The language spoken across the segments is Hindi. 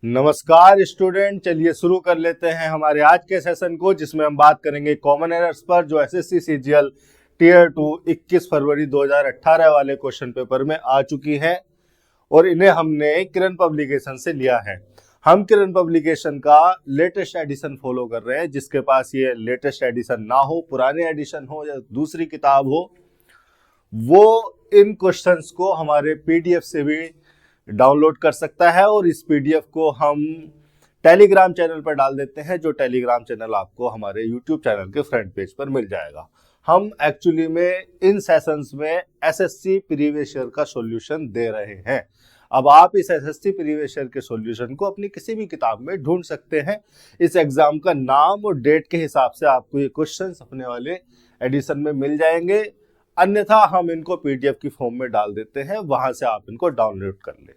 नमस्कार स्टूडेंट, चलिए शुरू कर लेते हैं हमारे आज के सेशन को, जिसमें हम बात करेंगे कॉमन एरर्स पर, जो एसएससी सीजीएल टीयर 2 21 फरवरी 2018 वाले क्वेश्चन पेपर में आ चुकी है और इन्हें हमने किरण पब्लिकेशन से लिया है। हम किरण पब्लिकेशन का लेटेस्ट एडिशन फॉलो कर रहे हैं। जिसके पास ये लेटेस्ट एडिशन ना हो, पुराने एडिशन हो या दूसरी किताब हो, वो इन क्वेश्चंस को हमारे पीडीएफ से भी डाउनलोड कर सकता है और इस पीडीएफ को हम टेलीग्राम चैनल पर डाल देते हैं, जो टेलीग्राम चैनल आपको हमारे यूट्यूब चैनल के फ्रंट पेज पर मिल जाएगा। हम एक्चुअली में इन सेशंस में एसएससी प्रीवियस ईयर का सॉल्यूशन दे रहे हैं। अब आप इस एसएससी प्रीवियस ईयर के सॉल्यूशन को अपनी किसी भी किताब में ढूंढ सकते हैं। इस एग्जाम का नाम और डेट के हिसाब से आपको ये क्वेश्चंस अपने वाले एडिशन में मिल जाएंगे, अन्यथा हम इनको पीडीएफ की फॉर्म में डाल देते हैं, वहां से आप इनको डाउनलोड कर ले।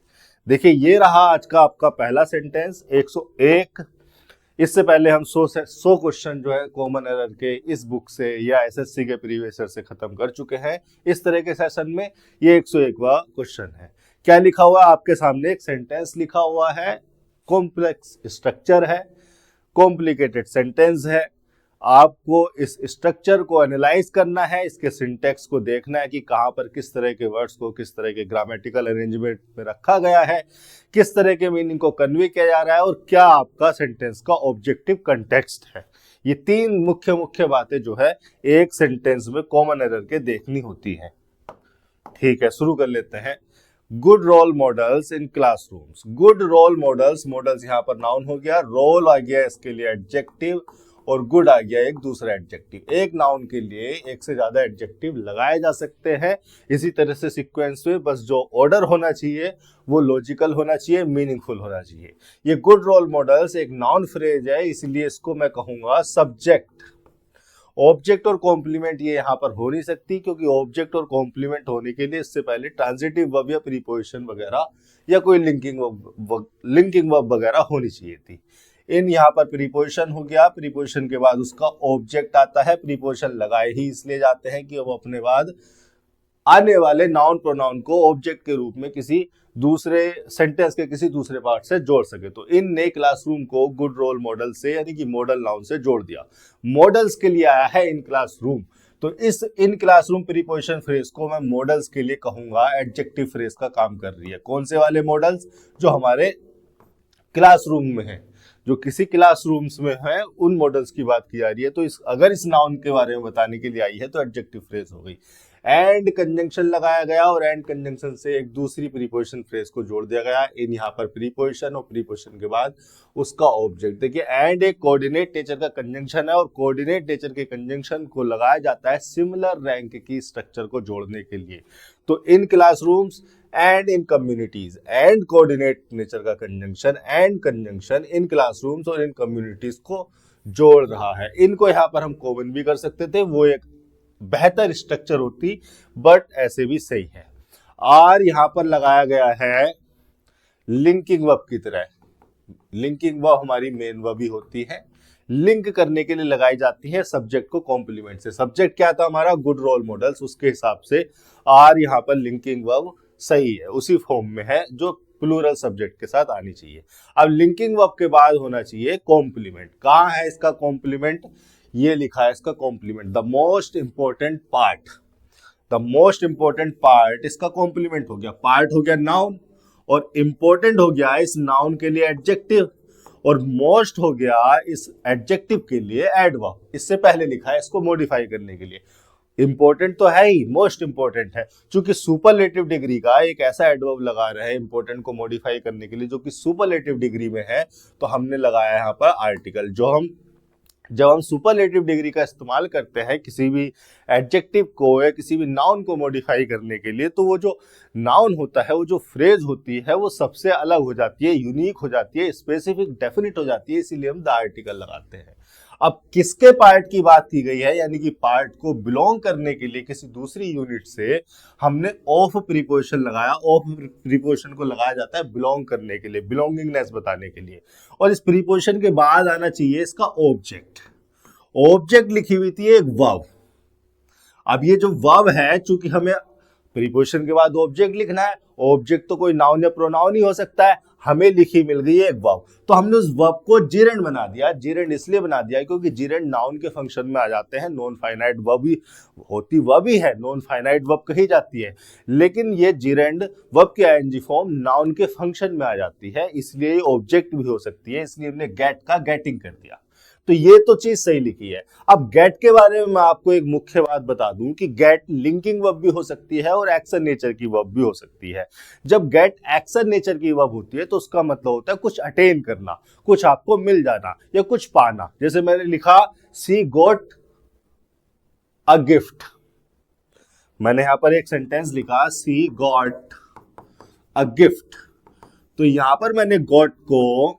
देखिए, ये रहा आज का आपका पहला सेंटेंस 101। इससे पहले हम 100 क्वेश्चन जो है कॉमन एरर के इस बुक से या एसएससी के प्रीवियस ईयर से खत्म कर चुके हैं। इस तरह के सेशन में ये 101वां क्वेश्चन है। क्या लिखा हुआ है आपके सामने? एक सेंटेंस लिखा हुआ है, कॉम्प्लेक्स स्ट्रक्चर है, कॉम्प्लिकेटेड सेंटेंस है। आपको इस स्ट्रक्चर को एनालाइज करना है, इसके सिंटेक्स को देखना है कि कहाँ पर किस तरह के वर्ड्स को किस तरह के ग्रामेटिकल अरेंजमेंट में रखा गया है, किस तरह के मीनिंग को कन्वे किया जा रहा है और क्या आपका सेंटेंस का ऑब्जेक्टिव कंटेक्स्ट है। ये तीन मुख्य बातें जो है एक सेंटेंस में कॉमन एरर के देखनी होती है। ठीक है, शुरू कर लेते हैं। Good role models in classrooms. Good role models, models यहाँ पर नाउन हो गया, रोल आ गया इसके लिए एडजेक्टिव और गुड आ गया एक दूसरा एडजेक्टिव। एक नाउन के लिए एक से ज्यादा एडजेक्टिव लगाए जा सकते हैं। इसी तरह से सीक्वेंस में बस जो ऑर्डर होना चाहिए वो लॉजिकल होना चाहिए, मीनिंगफुल होना चाहिए। ये गुड रोल मॉडल्स एक नाउन फ्रेज है, इसलिए इसको मैं कहूंगा सब्जेक्ट। ऑब्जेक्ट और कॉम्प्लीमेंट ये यहाँ पर हो नहीं सकती, क्योंकि ऑब्जेक्ट और कॉम्प्लीमेंट होने के लिए इससे पहले ट्रांजिटिव वर्ब या प्रीपोजिशन वगैरह या कोई लिंकिंग वर्ब वगैरह होनी चाहिए थी। इन यहाँ पर प्रीपोजिशन हो गया, प्रीपोजिशन के बाद उसका ऑब्जेक्ट आता है। प्रीपोजिशन लगाए ही इसलिए जाते हैं कि वो अपने बाद आने वाले नाउन प्रोनाउन को ऑब्जेक्ट के रूप में किसी दूसरे सेंटेंस के किसी दूसरे पार्ट से जोड़ सके। तो इन ने क्लासरूम को गुड रोल मॉडल से यानी कि मॉडल नाउन से जोड़ दिया। मॉडल्स के लिए आया है इन क्लासरूम, तो इस इन क्लासरूम प्रीपोजिशन फ्रेज को मैं मॉडल्स के लिए कहूंगा एडजेक्टिव फ्रेज का काम कर रही है। कौन से वाले मॉडल्स? जो हमारे क्लासरूम में है, जो किसी क्लासरूम्स में है, उन मॉडल्स की बात की जा रही है। तो अगर इस नाउन के बारे में बताने के लिए आई है तो एडजेक्टिव फ्रेज हो गई। एंड कंजंक्शन लगाया गया और एंड कंजंक्शन से एक दूसरी प्रीपोजिशन फ्रेज को जोड़ दिया गया। इन यहाँ पर प्रीपोजिशन और प्रीपोजिशन के बाद उसका ऑब्जेक्ट। देखिए, एंड एक कोऑर्डिनेट नेचर का कंजंक्शन है और कोऑर्डिनेट नेचर के कंजंक्शन को लगाया जाता है सिमिलर रैंक की स्ट्रक्चर को जोड़ने के लिए। तो in classrooms and in communities, and coordinate nature का conjunction and conjunction in classrooms और इन कम्युनिटीज को जोड़ रहा है। इनको यहाँ पर हम कॉमन भी कर सकते थे, वो एक बेहतर स्ट्रक्चर होती, बट ऐसे भी सही है। और यहाँ पर लगाया गया है लिंकिंग वर्ब की तरह। लिंकिंग वर्ब हमारी मेन वर्ब ही होती है, लिंक करने के लिए लगाई जाती है सब्जेक्ट को कॉम्प्लीमेंट से। सब्जेक्ट क्या था हमारा? गुड रोल मॉडल्स, उसके हिसाब से और यहाँ पर लिंकिंग वर्ब सही है, उसी फॉर्म में है जो प्लूरल सब्जेक्ट के साथ आनी चाहिए। अब लिंकिंग वर्ब के बाद होना चाहिए कॉम्प्लीमेंट। कहाँ है इसका कॉम्प्लीमेंट? ये लिखा है इसका complement, the most important part. The most important part इसका कॉम्प्लीमेंट हो गया। पार्ट हो गया नाउन और इंपॉर्टेंट हो गया इस नाउन के लिए एडजेक्टिव और मोस्ट हो गया इस एडजेक्टिव के लिए एडवर्ब। इससे पहले लिखा है इसको मॉडिफाई करने के लिए। इंपॉर्टेंट तो है ही, मोस्ट इंपॉर्टेंट है, क्योंकि सुपरलेटिव डिग्री का एक ऐसा एडवर्ब लगा रहे हैं इंपॉर्टेंट को मॉडिफाई करने के लिए जो कि सुपरलेटिव डिग्री में है। तो हमने लगाया यहाँ पर आर्टिकल। जब हम सुपरलेटिव डिग्री का इस्तेमाल करते हैं किसी भी एडजेक्टिव को या किसी भी नाउन को मॉडिफाई करने के लिए, तो वो जो नाउन होता है, वो जो फ्रेज होती है, वो सबसे अलग हो जाती है, यूनिक हो जाती है, स्पेसिफिक डेफिनिट हो जाती है, इसीलिए हम द आर्टिकल लगाते हैं। अब किसके पार्ट की बात की गई है, यानी कि पार्ट को बिलोंग करने के लिए किसी दूसरी यूनिट से हमने ऑफ प्रीपोजिशन लगाया। ऑफ प्रीपोजिशन को लगाया जाता है बिलोंग करने के लिए, बिलोंगिंगनेस बताने के लिए, और इस प्रीपोजिशन के बाद आना चाहिए इसका ऑब्जेक्ट। ऑब्जेक्ट लिखी हुई थी एक वर्ब। अब ये जो वर्ब है, चूंकि हमें प्रीपोजिशन के बाद ऑब्जेक्ट लिखना है। ऑब्जेक्ट तो कोई नाउन या प्रोनाउन ही हो सकता है। हमें लिखी मिल गई है एक वर्ब, तो हमने उस वर्ब को जीरेंड बना दिया। जीरेंड इसलिए बना दिया क्योंकि जीरेंड नाउन के फंक्शन में आ जाते हैं। नॉन फाइनाइट वर्ब ही होती, वर्ब ही है, नॉन फाइनाइट वर्ब कही जाती है, लेकिन ये जीरेंड वर्ब की आईएनजी फॉर्म नाउन के फंक्शन में आ जाती है, इसलिए ऑब्जेक्ट भी हो सकती है। इसलिए हमने गेट का गेटिंग कर दिया। तो ये तो चीज सही लिखी है। अब गेट के बारे में मैं आपको एक मुख्य बात बता दूं कि गेट लिंकिंग वर्ब भी हो सकती है और एक्शन नेचर की वर्ब भी हो सकती है। जब गेट एक्शन नेचर की वर्ब होती है तो उसका मतलब होता है कुछ अटेन करना, कुछ आपको मिल जाना या कुछ पाना। जैसे मैंने लिखा सी गॉट अ गिफ्ट, मैंने यहां पर एक सेंटेंस लिखा सी गॉट अ गिफ्ट, तो यहां पर मैंने गॉट को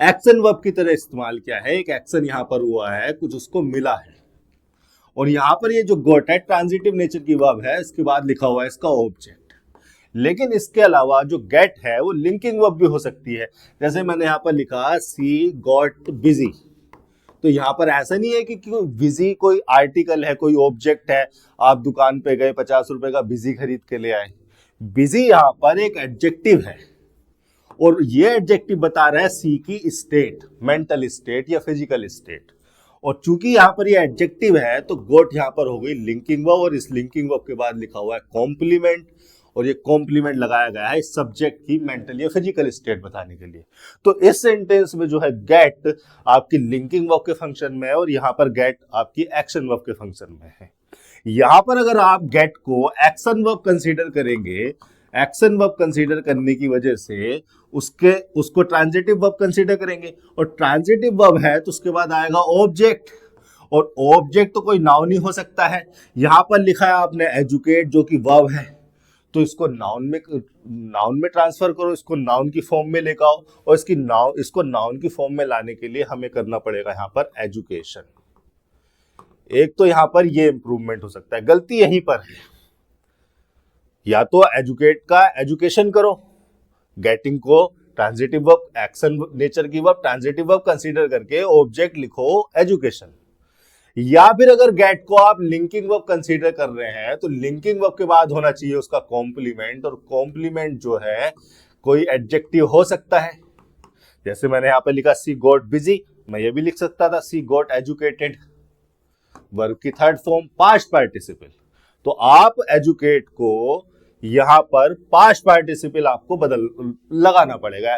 एक्शन वर्ब की तरह इस्तेमाल किया है। एक एक्शन यहां पर हुआ है, कुछ उसको मिला है। और यहां पर ये जो गॉट है ट्रांजिटिव नेचर की वर्ब है, इसके बाद लिखा हुआ है इसका ऑब्जेक्ट। लेकिन इसके अलावा जो गेट है वो लिंकिंग वर्ब भी हो सकती है। जैसे मैंने यहां पर लिखा सी गॉट बिजी, तो यहां पर ऐसा नहीं है कि बिजी कोई आर्टिकल है, कोई ऑब्जेक्ट है। आप दुकान पे गए 50 रुपए का बिजी खरीद के ले आए। बिजी यहां पर एक एडजेक्टिव है और ये एडजेक्टिव बता रहा है सी की स्टेट, मेंटल स्टेट या फिजिकल स्टेट। और चूंकि यहां पर ये एडजेक्टिव है तो गोट यहां पर हो गई लिंकिंग वर्ब, और इस लिंकिंग वर्ब के बाद लिखा हुआ है कॉम्प्लीमेंट, और ये कॉम्प्लीमेंट लगाया गया है इस सब्जेक्ट की मेंटल या फिजिकल स्टेट बताने के लिए। तो इस सेंटेंस में जो है गेट आपकी लिंकिंग वर्ब के फंक्शन में है और यहां पर गेट आपकी एक्शन वर्ब के फंक्शन में है। यहां पर अगर आप गेट को एक्शन वर्ब कंसीडर करेंगे, एक्शन वर्ब कंसीडर करने की वजह से उसको ट्रांजिटिव वर्ब कंसीडर करेंगे, और ट्रांजिटिव वर्ब है तो उसके बाद आएगा ऑब्जेक्ट, और ऑब्जेक्ट तो कोई नाउन ही हो सकता है। यहां पर लिखा है आपने एजुकेट जो कि वर्ब है, तो इसको नाउन में ट्रांसफर करो, इसको नाउन की फॉर्म में लेकर आओ, और इसको नाउन की फॉर्म में लाने के लिए हमें करना पड़ेगा यहां पर एजुकेशन। एक तो यहां पर ये इंप्रूवमेंट हो सकता है, गलती यहीं पर है। या तो एजुकेट का एजुकेशन करो, गेटिंग को ट्रांजिटिव वर्ब, एक्शन नेचर की वर्ब ट्रांजिटिव वर्ब कंसीडर करके ऑब्जेक्ट लिखो एजुकेशन। या फिर अगर गेट को आप लिंकिंग वर्ब कंसीडर कर रहे हैं तो लिंकिंग वर्ब के बाद होना चाहिए उसका कॉम्प्लीमेंट, और कॉम्प्लीमेंट जो है कोई एडजेक्टिव हो सकता है। जैसे मैंने यहां पर लिखा सी गॉट बिजी, मैं ये भी लिख सकता था सी गॉट एजुकेटेड, वर्ब की थर्ड फॉर्म पास्ट पार्टिसिपल। तो आप एजुकेट को यहां पर पास्ट पार्टिसिपल आपको बदल लगाना पड़ेगा।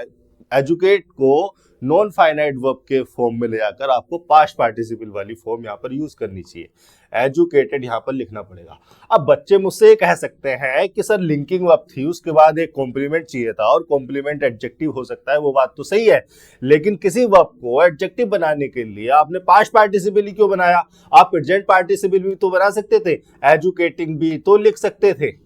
एजुकेट को नॉन फाइनाइट वर्ब के फॉर्म में ले जाकर आपको पास्ट पार्टिसिपल वाली फॉर्म यहां पर यूज करनी चाहिए। एजुकेटेड यहां पर लिखना पड़ेगा। अब बच्चे मुझसे ये कह सकते हैं कि सर लिंकिंग वर्ब थी, उसके बाद एक कॉम्प्लीमेंट चाहिए था और कॉम्प्लीमेंट एडजेक्टिव हो सकता है, वो बात तो सही है, लेकिन किसी वर्ब को एडजेक्टिव बनाने के लिए आपने पास्ट पार्टिसिपल ही क्यों बनाया? आप प्रेजेंट पार्टिसिपल भी तो बना सकते थे, एजुकेटिंग भी तो लिख सकते थे।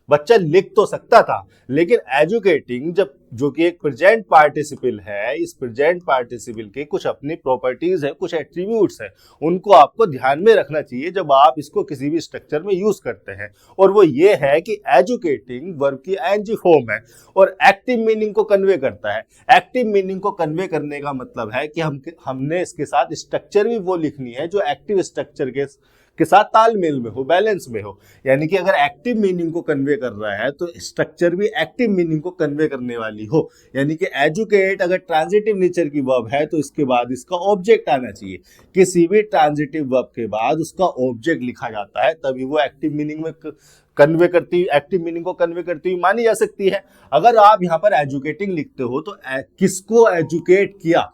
बच्चा लिख तो सकता था, लेकिन एजुकेटिंग जब जो कि एक प्रेजेंट पार्टिसिपल है, इस प्रेजेंट पार्टिसिपल के कुछ अपनी प्रॉपर्टीज है, कुछ एट्रीब्यूट्स है, उनको आपको ध्यान में रखना चाहिए जब आप इसको किसी भी स्ट्रक्चर में यूज करते हैं। और वो ये है कि एजुकेटिंग वर्ब की एनजी फॉर्म है और एक्टिव मीनिंग को कन्वे करता है। एक्टिव मीनिंग को कन्वे करने का मतलब है कि हमने इसके साथ स्ट्रक्चर भी वो लिखनी है जो एक्टिव स्ट्रक्चर के साथ तालमेल में हो, बैलेंस में हो। यानी कि अगर एक्टिव मीनिंग को कन्वे कर रहा है तो स्ट्रक्चर भी एक्टिव मीनिंग को कन्वे करने वाली हो। यानी कि एजुकेट अगर ट्रांजिटिव नेचर की वर्ब है तो इसके बाद इसका ऑब्जेक्ट आना चाहिए। किसी भी ट्रांजिटिव वर्ब के बाद उसका ऑब्जेक्ट लिखा जाता है, तभी वो एक्टिव मीनिंग में कन्वे करती, एक्टिव मीनिंग को कन्वे करती हुई मानी जा सकती है। अगर आप यहाँ पर एजुकेटिंग लिखते हो तो किसको एजुकेट किया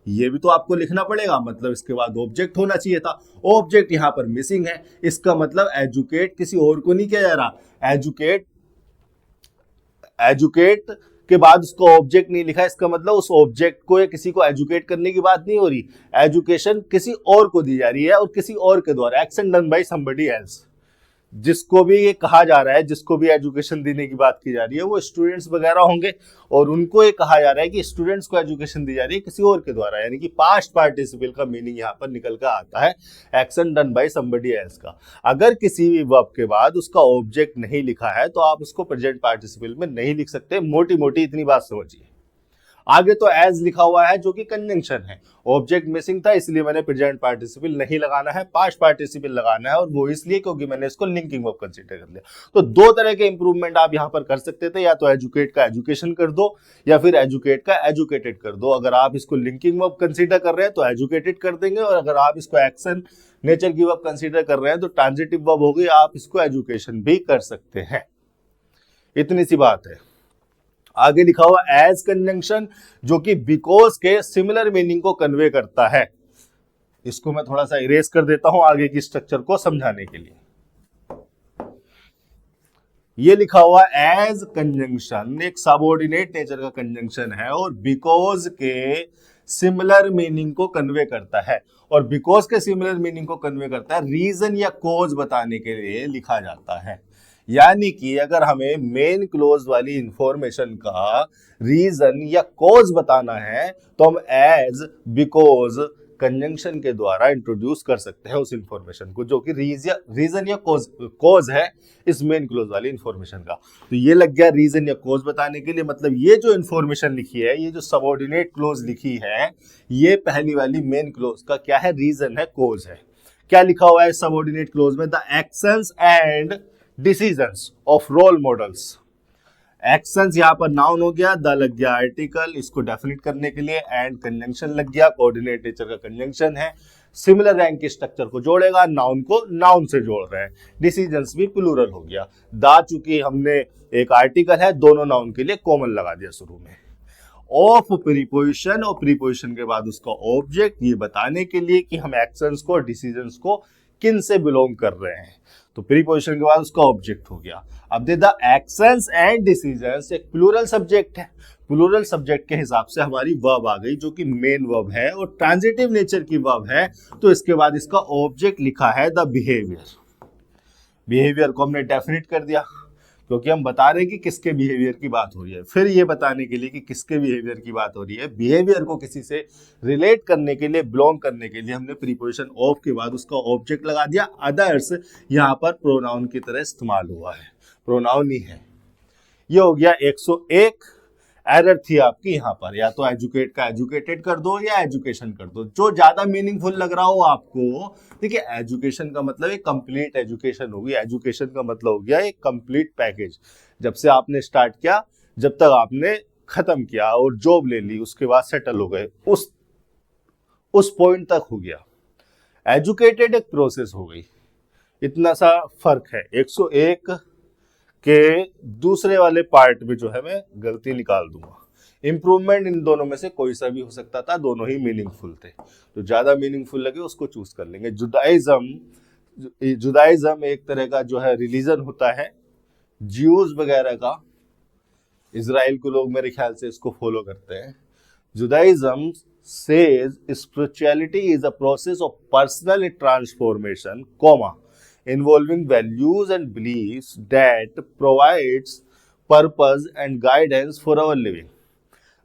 ये भी तो आपको लिखना पड़ेगा, मतलब इसके बाद ऑब्जेक्ट होना चाहिए था। ऑब्जेक्ट यहां पर मिसिंग है, इसका मतलब एजुकेट किसी और को नहीं किया जा रहा। एजुकेट के बाद उसको ऑब्जेक्ट नहीं लिखा, इसका मतलब उस ऑब्जेक्ट को या किसी को एजुकेट करने की बात नहीं हो रही। एजुकेशन किसी और को दी जा रही है और किसी और के द्वारा, action done by somebody else. जिसको भी ये कहा जा रहा है, जिसको भी एजुकेशन देने की बात की जा रही है, वो स्टूडेंट्स वगैरह होंगे, और उनको ये कहा जा रहा है कि स्टूडेंट्स को एजुकेशन दी जा रही है किसी और के द्वारा। यानी कि पास्ट पार्टिसिपल का मीनिंग यहाँ पर निकल कर आता है action done by somebody else का। अगर किसी भी वर्ब के बाद उसका ऑब्जेक्ट नहीं लिखा है तो आप उसको प्रेजेंट पार्टिसिपल में नहीं लिख सकते। मोटी मोटी इतनी बात समझिए। आगे तो एज लिखा हुआ है जो कि कंजंक्शन है, ऑब्जेक्ट मिसिंग था इसलिए मैंने प्रेजेंट पार्टिसिपल नहीं लगाना है, पास्ट पार्टिसिपल लगाना है, और वो इसलिए क्योंकि मैंने इसको लिंकिंग वर्ब कंसीडर कर लिया। तो दो तरह के इंप्रूवमेंट आप यहां पर कर सकते थे, या तो एजुकेट का एजुकेशन कर दो या फिर एजुकेट का एजुकेटेड कर दो। अगर आप इसको लिंकिंग वर्ब कंसीडर कर रहे हैं तो एजुकेटेड कर देंगे, और अगर आप इसको एक्शन नेचर की वर्ब कंसीडर कर रहे हैं तो ट्रांजिटिव वर्ब होगी, आप इसको एजुकेशन भी कर सकते हैं। इतनी सी बात है। आगे लिखा हुआ एज कंजंक्शन, जो कि बिकॉज के सिमिलर मीनिंग को कन्वे करता है। इसको मैं थोड़ा सा इरेज कर देता हूं आगे की स्ट्रक्चर को समझाने के लिए। ये लिखा हुआ एज कंजंक्शन एक सबऑर्डिनेट नेचर का कंजंक्शन है और बिकॉज के सिमिलर मीनिंग को कन्वे करता है, और बिकॉज के सिमिलर मीनिंग को कन्वे करता है रीजन या कॉज बताने के लिए लिखा जाता है। यानी कि अगर हमें मेन क्लोज वाली इंफॉर्मेशन का रीजन या कॉज बताना है तो हम एज बिकॉज कंजंक्शन के द्वारा इंट्रोड्यूस कर सकते हैं उस इंफॉर्मेशन को, जो कि रीजन या कॉज है इस मेन क्लोज वाली इंफॉर्मेशन का। तो ये लग गया रीजन या कॉज बताने के लिए। मतलब ये जो इंफॉर्मेशन लिखी है, ये जो सबऑर्डिनेट क्लोज लिखी है, ये पहली वाली मेन क्लोज का क्या है, रीजन है, कॉज है। क्या लिखा हुआ है सबऑर्डिनेट क्लोज में, the actions and decisions of role models. Actions यहां पर नाउन हो गया, द लग गया आर्टिकल इसको डेफिनेट करने के लिए, एंड कंजंक्शन लग गया, कोऑर्डिनेट नेचर का कंजंक्शन है, सिमिलर रैंक के स्ट्रक्चर को जोड़ेगा, नाउन को नाउन से जोड़ रहे हैं। डिसीजंस भी प्लूरल हो गया। दा चूंकि हमने एक आर्टिकल है, दोनों नाउन के लिए कॉमन लगा दिया शुरू में। ऑफ प्रीपोजिशन, और प्रीपोजिशन के बाद उसका ऑब्जेक्ट, ये बताने के लिए कि हम एक्शंस को डिसीजंस को किन से बिलोंग कर रहे हैं। तो प्रीपोजिशन के बाद उसका ऑब्जेक्ट हो गया। अब दे द एक्शंस एंड डिसीजंस एक प्लूरल सब्जेक्ट है, प्लूरल सब्जेक्ट के हिसाब से हमारी वर्ब आ गई जो कि मेन वर्ब है और ट्रांजिटिव नेचर की वर्ब है। तो इसके बाद इसका ऑब्जेक्ट लिखा है द बिहेवियर। बिहेवियर को हमने डेफिनेट कर दिया क्योंकि हम बता रहे हैं कि किसके बिहेवियर की बात हो रही है। फिर ये बताने के लिए कि किसके बिहेवियर की बात हो रही है, बिहेवियर को किसी से रिलेट करने के लिए, बिलोंग करने के लिए हमने प्रीपोजिशन ऑफ के बाद उसका ऑब्जेक्ट लगा दिया। अदर्स यहाँ पर प्रोनाउन की तरह इस्तेमाल हुआ है, प्रोनाउन ही है। ये हो गया 101। एरर थी आपकी यहाँ पर, या तो एजुकेट का एजुकेटेड कर दो या एजुकेशन कर दो, जो ज्यादा मीनिंगफुल लग रहा हो आपको। देखिए एजुकेशन का मतलब एक कंप्लीट एजुकेशन होगी, एजुकेशन का मतलब हो गया एक कंप्लीट पैकेज। जब से आपने स्टार्ट किया, जब तक आपने खत्म किया और जॉब ले ली, उसके बाद सेटल हो गए, उस पॉइंट तक हो गया। एजुकेटेड एक प्रोसेस हो गई, इतना सा फर्क है। 101 के दूसरे वाले पार्ट में जो है मैं गलती निकाल दूंगा। इंप्रूवमेंट इन दोनों में से कोई सा भी हो सकता था, दोनों ही मीनिंगफुल थे। तो ज्यादा मीनिंगफुल लगे उसको चूज कर लेंगे। जुदाइज्म एक तरह का जो है रिलीजन होता है, ज्यूज वगैरह का, इजराइल के लोग मेरे ख्याल से इसको फॉलो करते हैं। जुदाइज्म says spirituality is a process of personal transformation, involving values and beliefs that provides purpose and guidance for our living।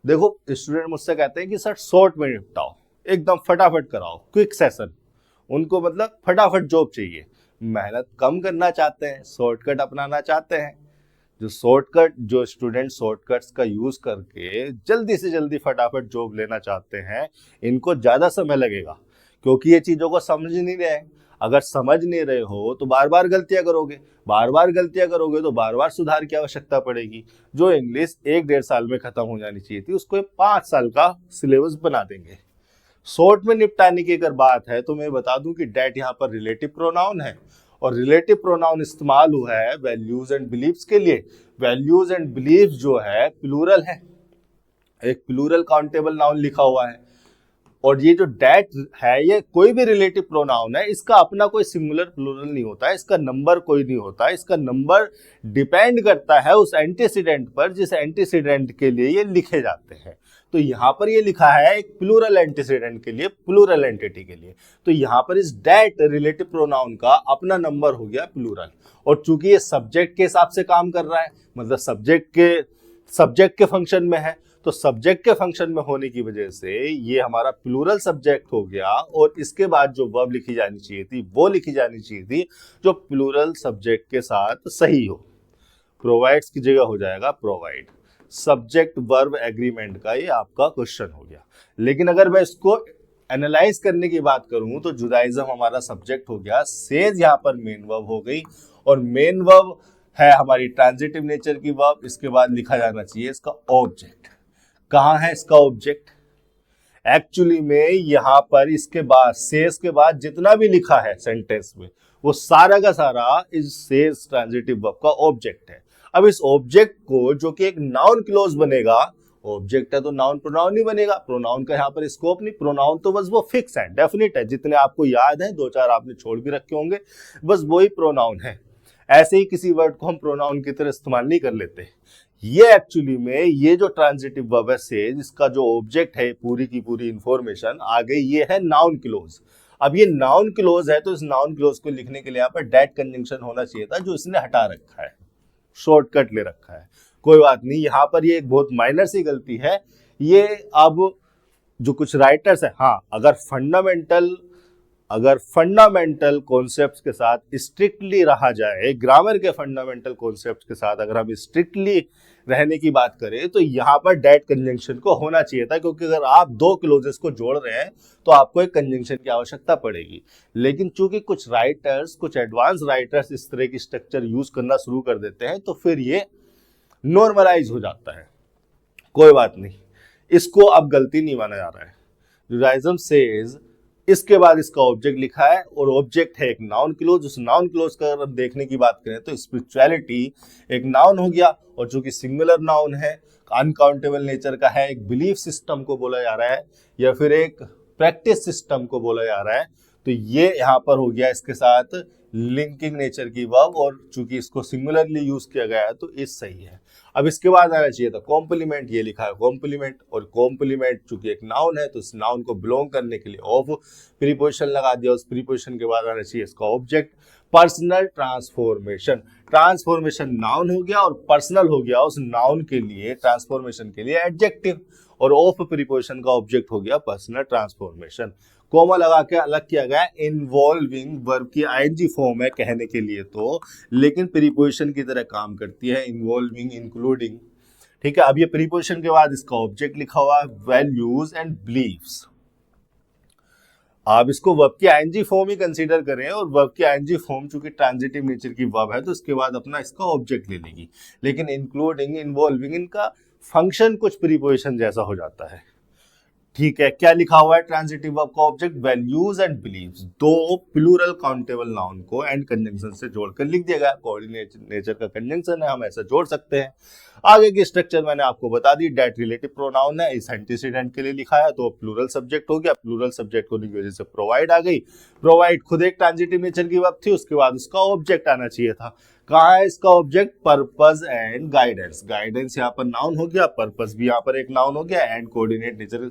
देखो स्टूडेंट मुझसे कहते हैं कि सर शॉर्ट में निपटाओ, एकदम फटाफट कराओ, क्विक सेशन। उनको मतलब फटाफट जॉब चाहिए, मेहनत कम करना चाहते हैं, शॉर्टकट अपनाना चाहते हैं। जो स्टूडेंट शॉर्टकट्स का यूज करके जल्दी से जल्दी फटाफट जॉब लेना चाहते हैं, इनको ज्यादा समय लगेगा क्योंकि ये चीजों को समझ नहीं रहे हैं। अगर समझ नहीं रहे हो तो बार बार गलतियां करोगे, बार बार गलतियां करोगे तो बार बार सुधार की आवश्यकता पड़ेगी। जो इंग्लिश 1-1.5 साल में खत्म हो जानी चाहिए थी, उसको 5 साल का सिलेबस बना देंगे। शॉर्ट में निपटाने की अगर बात है तो मैं बता दूं कि डैट यहाँ पर रिलेटिव प्रोनाउन है, और रिलेटिव प्रोनाउन इस्तेमाल हुआ है वैल्यूज एंड बिलीव्स के लिए। वैल्यूज एंड बिलीव्स जो है प्लूरल है, एक प्लूरल काउंटेबल नाउन लिखा हुआ है। और ये जो डैट है ये कोई भी रिलेटिव प्रोनाउन है, इसका अपना कोई सिंगुलर प्लूरल नहीं होता है, इसका नंबर कोई नहीं होता है। इसका नंबर डिपेंड करता है उस एंटीसीडेंट पर जिस एंटीसीडेंट के लिए ये लिखे जाते हैं। तो यहाँ पर ये लिखा है एक प्लूरल एंटीसीडेंट के लिए, प्लूरल एंटिटी के लिए। तो यहाँ पर इस डैट रिलेटिव प्रोनाउन का अपना नंबर हो गया प्लूरल। और चूंकि ये सब्जेक्ट के हिसाब से काम कर रहा है, मतलब सब्जेक्ट के फंक्शन में है, तो सब्जेक्ट के फंक्शन में होने की वजह से ये हमारा प्लूरल सब्जेक्ट हो गया। और इसके बाद जो वर्ब लिखी जानी चाहिए थी वो लिखी जानी चाहिए थी जो प्लूरल सब्जेक्ट के साथ सही हो। प्रोवाइड्स की जगह हो जाएगा प्रोवाइड। सब्जेक्ट वर्ब एग्रीमेंट का ये आपका क्वेश्चन हो गया। लेकिन अगर मैं इसको एनालाइज करने की बात करूं तो जुडाइज्म हमारा सब्जेक्ट हो गया, सेज यहाँ पर मेन वर्ब हो गई, और मेन वर्ब है हमारी ट्रांजिटिव नेचर की वर्ब। इसके बाद लिखा जाना चाहिए इसका ऑब्जेक्ट। कहाँ है इसका ऑब्जेक्ट? एक्चुअली में यहां पर इसके बाद सेज के बाद जितना भी लिखा है सेंटेंस में वो सारा का सारा इस सेज ट्रांजिटिव वर्ब का ऑब्जेक्ट है। अब इस ऑब्जेक्ट को, जो कि एक नाउन क्लोज बनेगा, ऑब्जेक्ट है तो नाउन प्रोनाउन नहीं बनेगा। प्रोनाउन का यहाँ पर स्कोप नहीं, प्रोनाउन तो बस वो फिक्स है, डेफिनेट है, जितने आपको याद है, 2-4 आपने छोड़ भी रखे होंगे, बस वही प्रोनाउन है। ऐसे ही किसी वर्ड को हम प्रोनाउन की तरह इस्तेमाल नहीं कर लेते। ये एक्चुअली में ये जो ट्रांजिटिव वर्ब है सेज, इसका जो ऑब्जेक्ट है, पूरी की पूरी इंफॉर्मेशन आ गई, ये है नाउन क्लोज। अब ये नाउन क्लोज है तो इस नाउन क्लोज को लिखने के लिए यहाँ पर डेट कंजंक्शन होना चाहिए था, जो इसने हटा रखा है, शॉर्टकट ले रखा है। कोई बात नहीं, यहाँ पर ये एक बहुत माइनर सी गलती है। ये अब जो कुछ राइटर्स है, हाँ, अगर फंडामेंटल कॉन्सेप्ट्स के साथ स्ट्रिक्टली रहा जाए, ग्रामर के फंडामेंटल कॉन्सेप्ट्स के साथ अगर हम स्ट्रिक्टली रहने की बात करें तो यहाँ पर डेट कंजंक्शन को होना चाहिए था, क्योंकि अगर आप दो क्लोजेस को जोड़ रहे हैं तो आपको एक कंजंक्शन की आवश्यकता पड़ेगी। लेकिन चूंकि कुछ राइटर्स, कुछ एडवांस राइटर्स इस तरह की स्ट्रक्चर यूज करना शुरू कर देते हैं तो फिर ये नॉर्मलाइज हो जाता है। कोई बात नहीं, इसको अब गलती नहीं माना जा रहा है। जुडाइज्म सेज, इसके बाद इसका ऑब्जेक्ट लिखा है, और ऑब्जेक्ट है एक नाउन क्लोज। उस नाउन क्लोज का अगर देखने की बात करें तो स्पिरिचुअलिटी एक नाउन हो गया, और जो कि सिंगुलर नाउन है, अनकाउंटेबल नेचर का है, एक बिलीफ सिस्टम को बोला जा रहा है या फिर एक प्रैक्टिस सिस्टम को बोला जा रहा है, तो ये यहाँ पर हो गया इसके साथ लिंकिंग नेचर की वर्ब, और चूंकि इसको सिंगुलरली यूज किया गया है तो इस सही है। अब इसके बाद आना चाहिए था कॉम्प्लीमेंट, ये लिखा है कॉम्प्लीमेंट, और कॉम्प्लीमेंट चूंकि एक नाउन है तो इस नाउन को बिलोंग करने के लिए ऑफ प्रीपोजिशन लगा दिया। उस प्रीपोजिशन के बाद आना चाहिए इसका object. Personal transformation, transformation noun हो गया और पर्सनल हो गया उस नाउन के लिए, ट्रांसफॉर्मेशन के लिए एडजेक्टिव, और ऑफ प्रीपोजिशन का ऑब्जेक्ट हो गया पर्सनल ट्रांसफॉर्मेशन। कोमा लगा के अलग किया गया, इन्वॉल्विंग वर्ब की आईएनजी फॉर्म है कहने के लिए तो, लेकिन प्रीपोजिशन की तरह काम करती है, इन्वॉल्विंग, इंक्लूडिंग। ठीक है, अब ये प्रीपोजिशन के बाद इसका ऑब्जेक्ट लिखा हुआ है वैल्यूज एंड बिलीव्स। आप इसको वर्ब की आईएनजी फॉर्म ही कंसीडर करें, और वर्ब की आईएनजी फॉर्म चूंकि ट्रांजिटिव नेचर की वर्ब है तो इसके बाद अपना इसका ऑब्जेक्ट ले लेगी। लेकिन इंक्लूडिंग, इन्वॉल्विंग, इनका फंक्शन कुछ प्रीपोजिशन जैसा हो जाता है। ठीक है, क्या लिखा हुआ है ट्रांजिटिव वर्ब का ऑब्जेक्ट? Values and beliefs. दो प्लूरल काउंटेबल नाउन को एंड कंजंक्शन से जोड़कर लिख दिया गया। कोऑर्डिनेट नेचर का कंजंक्शन है, हम ऐसा जोड़ सकते हैं। आगे की स्ट्रक्चर मैंने आपको बता दी। डेट रिलेटिव प्रोनाउन है, इस एंटीसीडेंट के लिए लिखा है तो प्लूरल सब्जेक्ट हो गया। प्लूरल सब्जेक्ट होने की वजह से प्रोवाइड आ गई। प्रोवाइड खुद एक ट्रांजिटिव नेचर की वर्ब थी, उसके बाद उसका ऑब्जेक्ट आना चाहिए था। कहाँ है इसका object? Purpose and guidance. Guidance यहाँ पर नाउन हो गया, पर्पस भी यहाँ पर एक नाउन हो गया, एंड कोऑर्डिनेट नेचर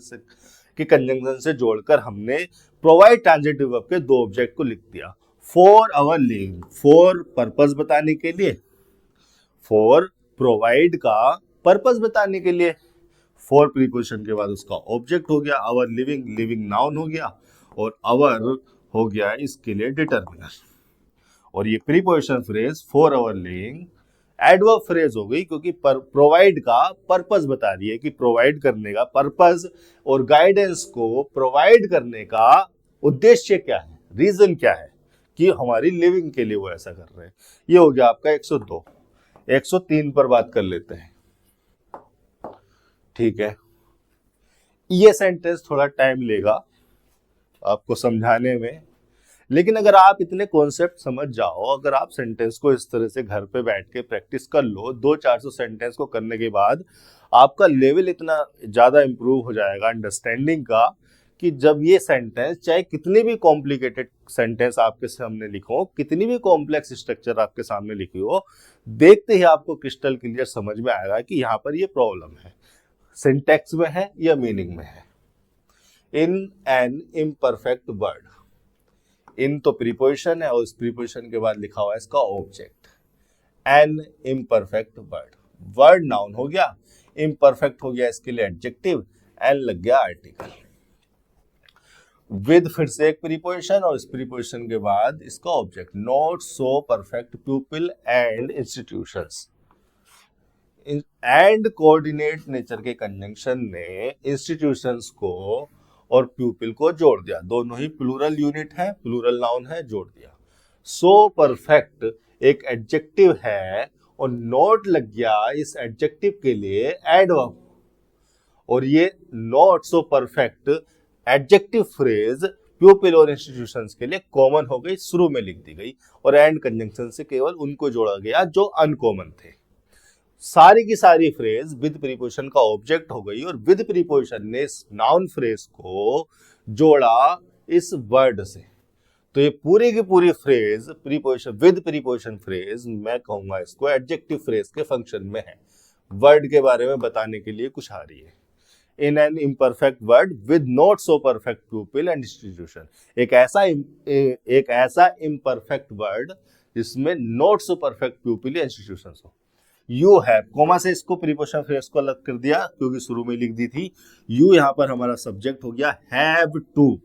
के कंजंक्शन से जोड़कर हमने प्रोवाइड ट्रांजिटिव वर्ब के दो ऑब्जेक्ट को लिख दिया। For our living, for purpose बताने के लिए, फॉर प्रोवाइड का पर्पस बताने के लिए, फॉर प्रीपोजिशन के बाद उसका ऑब्जेक्ट हो गया। आवर लिविंग, लिविंग नाउन हो गया, और आवर हो गया इसके लिए डिटरमिनर। और ये preposition phrase for our living adverb phrase हो गई, क्योंकि प्रोवाइड का पर्पस बता रही है कि प्रोवाइड करने का पर्पस, और गाइडेंस को प्रोवाइड करने का उद्देश्य क्या है, रीजन क्या है कि हमारी लिविंग के लिए वो ऐसा कर रहे हैं। ये हो गया आपका 102। 103 पर बात कर लेते हैं। ठीक है, ये सेंटेंस थोड़ा टाइम लेगा आपको समझाने में, लेकिन अगर आप इतने कॉन्सेप्ट समझ जाओ, अगर आप सेंटेंस को इस तरह से घर पे बैठ के प्रैक्टिस कर लो, 200-400 सेंटेंस को करने के बाद आपका लेवल इतना ज्यादा इंप्रूव हो जाएगा अंडरस्टैंडिंग का, कि जब ये सेंटेंस, चाहे कितनी भी कॉम्प्लिकेटेड सेंटेंस आपके सामने लिखो, कितनी भी कॉम्प्लेक्स स्ट्रक्चर आपके सामने लिखी हो, देखते ही आपको क्रिस्टल क्लियर समझ में आएगा कि यहाँ पर ये प्रॉब्लम है, सिंटैक्स में है या मीनिंग में है। इन एन इम्परफेक्ट वर्ड, इन तो प्रीपोजिशन है और इस प्रीपोजिशन के बाद लिखा हुआ है इसका object. N imperfect word, word noun हो गया, इम्परफेक्ट हो गया इसके लिए एडजेक्टिव, एन लग गया आर्टिकल। विद फिर से एक प्रीपोजिशन और इस प्रीपोजिशन के बाद इसका object. Not so perfect people and institutions, and coordinate nature के कंजंक्शन ने इंस्टीट्यूशंस को और प्यूपिल को जोड़ दिया, दोनों ही प्लूरल यूनिट है, प्लूरल नाउन है, जोड़ दिया। सो परफेक्ट एक एडजेक्टिव है और नोट लग गया इस एडजेक्टिव के लिए एडवर्ब, और ये not so perfect adjective phrase प्यूपिल और इंस्टीट्यूशंस के लिए कॉमन हो गई, शुरू में लिख दी गई, और एंड कंजंक्शन से केवल उनको जोड़ा गया जो अनकॉमन थे। सारी की सारी फ्रेज विद प्रीपोजिशन का ऑब्जेक्ट हो गई और विद प्रीपोजिशन ने इस नाउन फ्रेज को जोड़ा इस वर्ड से। तो ये पूरी की पूरी phrase preposition with preposition phrase, मैं कहूंगा इसको एडजेक्टिव फ्रेज के फंक्शन में है, वर्ड के बारे में बताने के लिए कुछ आ रही है। In an imperfect word with not so perfect प्यूपिल and institution, एक ऐसा इम्परफेक्ट वर्ड जिसमें नॉट सो परफेक्ट प्यूपिल या इंस्टीट्यूशन हो। यू हैव, कोमा से इसको प्रीपोजिशन फ्रेज को अलग कर दिया क्योंकि शुरू में लिख दी थी। यू यहाँ पर हमारा सब्जेक्ट हो गया, हैव टू।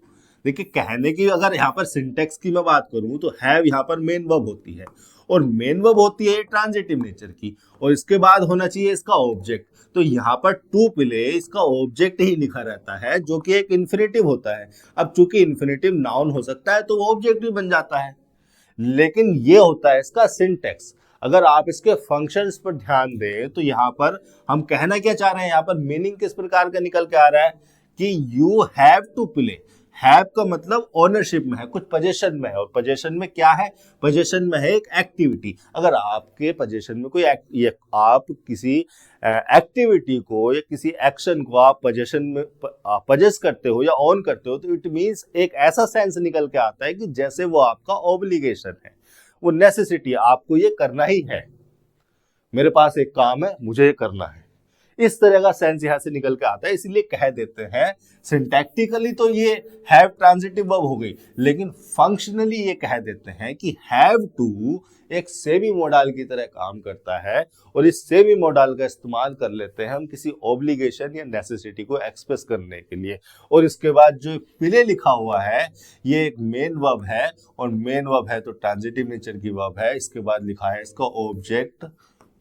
देखिए कहने की अगर यहाँ पर सिंटेक्स की मैं बात करूं तो हैव यहाँ पर मेन वर्ब होती है, और मेन वर्ब होती है ट्रांजिटिव नेचर की, और इसके बाद होना चाहिए इसका ऑब्जेक्ट। तो यहाँ पर टू प्ले इसका ऑब्जेक्ट ही लिखा रहता है जो कि एक इन्फिनेटिव होता है। अब चूंकि इन्फिनेटिव नाउन हो सकता है तो वो ऑब्जेक्ट भी बन जाता है, लेकिन ये होता है इसका सिंटेक्स। अगर आप इसके फंक्शंस पर ध्यान दें तो यहाँ पर हम कहना क्या चाह रहे हैं, यहाँ पर मीनिंग किस प्रकार का निकल के आ रहा है कि you have to play. Have का मतलब ओनरशिप में है, कुछ पोजीशन में है, और पोजीशन में क्या है, पोजीशन में है एक एक्टिविटी। अगर आपके पोजीशन में कोई आप किसी एक्टिविटी को या किसी एक्शन को आप पोजीशन में पोजेस करते हो या ऑन करते हो, तो इट मींस एक ऐसा सेंस निकल के आता है कि जैसे वो आपका ऑब्लिगेशन है, वो नेसेसिटी, आपको ये करना ही है, मेरे पास एक काम है मुझे ये करना है, इस तरह का सेंस यहां से निकल के आता है। इसलिए कह देते हैं सिंटैक्टिकली तो ये हैव ट्रांजिटिव वर्ब हो गई, लेकिन फंक्शनली ये कह देते हैं कि हैव टू एक सेमी मोडाल की तरह काम करता है, और इस सेमी मोडाल का इस्तेमाल कर लेते हैं हम किसी ऑब्लिगेशन या नेसेसिटी को एक्सप्रेस करने के लिए। और इसके बाद जो प्ले लिखा हुआ है ये एक मेन वर्ब है, और मेन वर्ब है तो ट्रांजिटिव नेचर की वर्ब है। इसके बाद लिखा है इसका ऑब्जेक्ट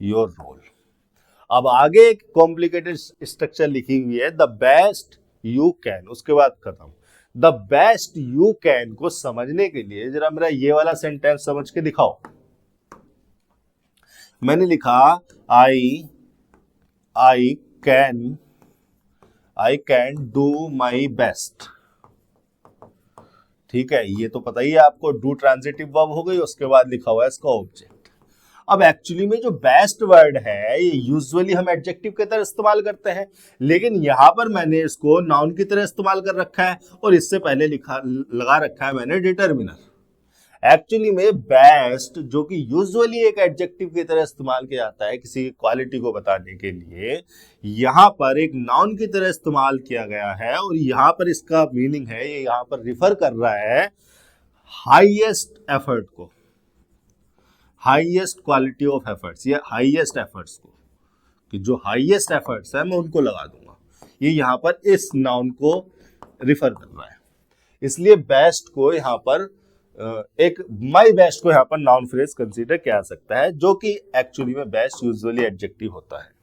योर रोल। अब आगे एक कॉम्प्लिकेटेड स्ट्रक्चर लिखी हुई है, द बेस्ट यू कैन, उसके बाद खत्म। द बेस्ट यू कैन को समझने के लिए जरा मेरा ये वाला सेंटेंस समझ के दिखाओ। मैंने लिखा I can do my best. ठीक है, ये तो पता ही है आपको, डू ट्रांजिटिव वर्ब हो गई, उसके बाद लिखा हुआ है इसका ऑब्जेक्ट। अब एक्चुअली में जो बेस्ट वर्ड है ये यूजुअली हम एडजेक्टिव की तरह इस्तेमाल करते हैं, लेकिन यहां पर मैंने इसको नाउन की तरह इस्तेमाल कर रखा है, और इससे पहले लगा रखा है मैंने डिटर्मिनर। एक्चुअली में बेस्ट जो कि यूजुअली एक एडजेक्टिव की तरह इस्तेमाल किया जाता है किसी क्वालिटी को बताने के लिए, यहां पर एक नाउन की तरह इस्तेमाल किया गया है, और यहां पर इसका मीनिंग है, ये यहां पर रिफर कर रहा है हाईएस्ट एफर्ट को, हाईएस्ट क्वालिटी ऑफ एफर्ट्स या हाईएस्ट एफर्ट्स को, कि जो हाईएस्ट एफर्ट्स है मैं उनको लगा दूंगा। ये यहां पर इस नाउन को रिफर कर रहा है, इसलिए बेस्ट को यहां पर एक माई बेस्ट को यहां पर नाउन फ्रेज कंसीडर किया जा सकता है, जो कि एक्चुअली में बेस्ट यूजुअली एडजेक्टिव होता है।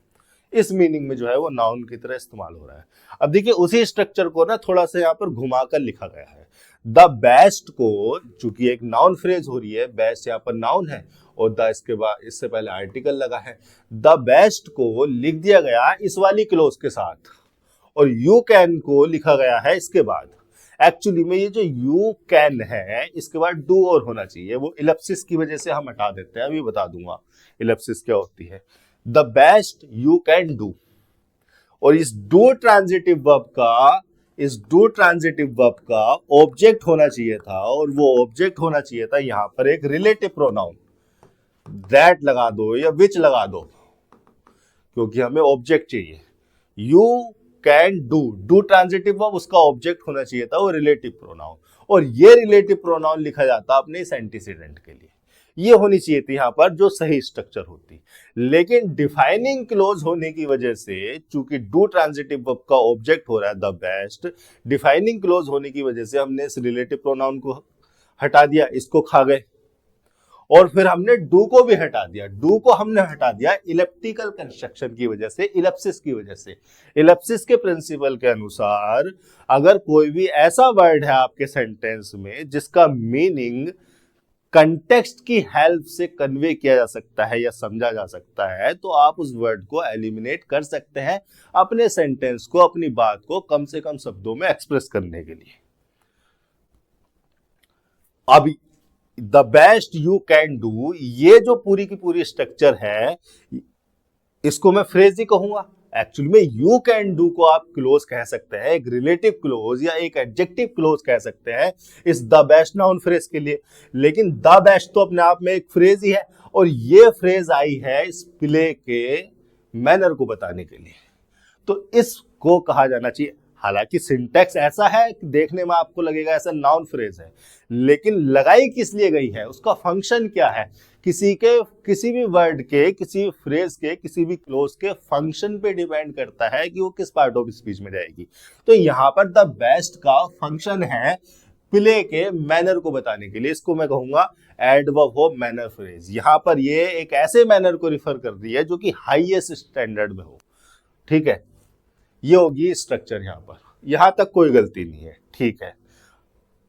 इस मीनिंग में जो है वो नाउन की तरह इस्तेमाल हो रहा है। अब देखिए उसी स्ट्रक्चर को ना थोड़ा सा यहाँ पर घुमाकर लिखा गया है। द बेस्ट को चूंकि एक नाउन फ्रेज हो रही है, बेस्ट यहाँ पर नाउन है और द इसके बाद इससे पहले आर्टिकल लगा है, द बेस्ट को लिख दिया गया इस वाली क्लोज के साथ, और यू कैन को लिखा गया है इसके बाद। एक्चुअली में ये जो यू कैन है इसके बाद डू और होना चाहिए, वो इलिप्सिस की वजह से हम हटा देते हैं, अभी बता दूंगा इलिप्सिस क्या होती है। The best you can do, और इस डू ट्रांजिटिव वर्ब का ऑब्जेक्ट होना चाहिए था, और वो ऑब्जेक्ट होना चाहिए था यहां पर एक रिलेटिव प्रोनाउन, दैट लगा दो या विच लगा दो, क्योंकि हमें ऑब्जेक्ट चाहिए। You can do transitive verb, उसका ऑब्जेक्ट होना चाहिए था वो रिलेटिव प्रोनाउन, और ये रिलेटिव प्रोनाउन लिखा जाता अपने इस एंटीसीडेंट के लिए। ये होनी चाहिए थी यहां पर जो सही स्ट्रक्चर होती, लेकिन डिफाइनिंग क्लोज होने की वजह से, चूंकि डू ट्रांजिटिव वर्ब का ऑब्जेक्ट हो रहा है द बेस्ट, डिफाइनिंग क्लोज होने की वजह से हमने इस रिलेटिव प्रोनाउन को हटा दिया, इसको खा गए, और फिर हमने डू को भी हटा दिया। डू को हमने हटा दिया इलिप्टिकल कंस्ट्रक्शन की वजह से, इलिप्सिस की वजह से। इलिप्सिस के प्रिंसिपल के अनुसार अगर कोई भी ऐसा वर्ड है आपके सेंटेंस में जिसका मीनिंग कंटेक्स्ट की हेल्प से कन्वे किया जा सकता है या समझा जा सकता है, तो आप उस वर्ड को एलिमिनेट कर सकते हैं अपने सेंटेंस को, अपनी बात को कम से कम शब्दों में एक्सप्रेस करने के लिए। अब the best you can do, ये जो पूरी की पूरी स्ट्रक्चर है, इसको मैं फ्रेज ही कहूंगा। एक्चुअली में यू कैन डू को आप क्लोज कह सकते हैं, एक रिलेटिव क्लोज या एक एडजेक्टिव क्लोज कह सकते हैं इस द बेस्ट नाउन फ्रेज के लिए। लेकिन द बेस्ट तो अपने आप में एक फ्रेज ही है, और ये फ्रेज आई है इस प्ले के मैनर को बताने के लिए, तो इसको कहा जाना चाहिए। हालांकि सिंटैक्स ऐसा है कि देखने में आपको लगेगा ऐसा नाउन फ्रेज है, लेकिन लगाई किस लिए गई है, उसका फंक्शन क्या है, किसी भी वर्ड के, किसी भी फ्रेज के, किसी भी क्लोज के फंक्शन पे डिपेंड करता है कि वो किस पार्ट ऑफ स्पीच में जाएगी। तो यहां पर द बेस्ट का फंक्शन है प्ले के मैनर को बताने के लिए। इसको मैं कहूंगा एडवर्ब ऑफ मैनर फ्रेज। यहां पर ये एक ऐसे मैनर को रिफर कर रही है जो कि हाईएस्ट स्टैंडर्ड में हो। ठीक है, ये होगी स्ट्रक्चर। यहां पर यहां तक कोई गलती नहीं है। ठीक है,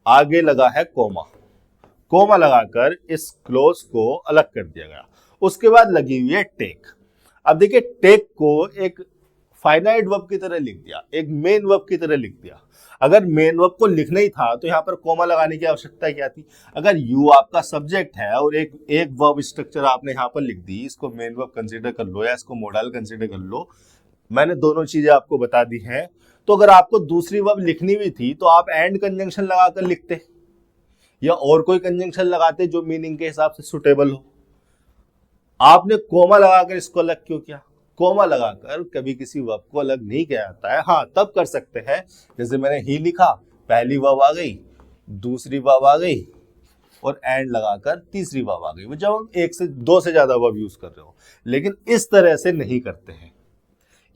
आगे लगा है कोमा। कोमा लगाकर इस क्लोज को अलग कर दिया गया। उसके बाद लगी हुई है टेक। अब देखिए, टेक को एक फाइनाइट वर्ब की तरह लिख दिया, एक मेन वर्ब की तरह लिख दिया। अगर मेन वर्ब को लिखना ही था तो यहां पर कोमा लगाने की आवश्यकता क्या थी? अगर यू आपका सब्जेक्ट है और एक वर्ब स्ट्रक्चर आपने यहां पर लिख दी, इसको मेन वर्ब कंसीडर कर लो या इसको मोडल कंसीडर कर लो, मैंने दोनों चीजें आपको बता दी हैं। तो अगर आपको दूसरी वर्ब लिखनी भी थी तो आप एंड कंजंक्शन लगाकर लिखते या और कोई कंजंक्शन लगाते जो मीनिंग के हिसाब से सुटेबल हो। आपने कोमा लगाकर इसको अलग क्यों किया? कोमा लगाकर कभी किसी वर्ब को अलग नहीं किया जाता है। हाँ, तब कर सकते हैं जैसे मैंने ही लिखा, पहली वर्ब आ गई, दूसरी वर्ब आ गई और एंड लगाकर तीसरी वर्ब आ गई, जब हम एक से दो से ज्यादा वर्ब यूज कर रहे हो। लेकिन इस तरह से नहीं करते हैं।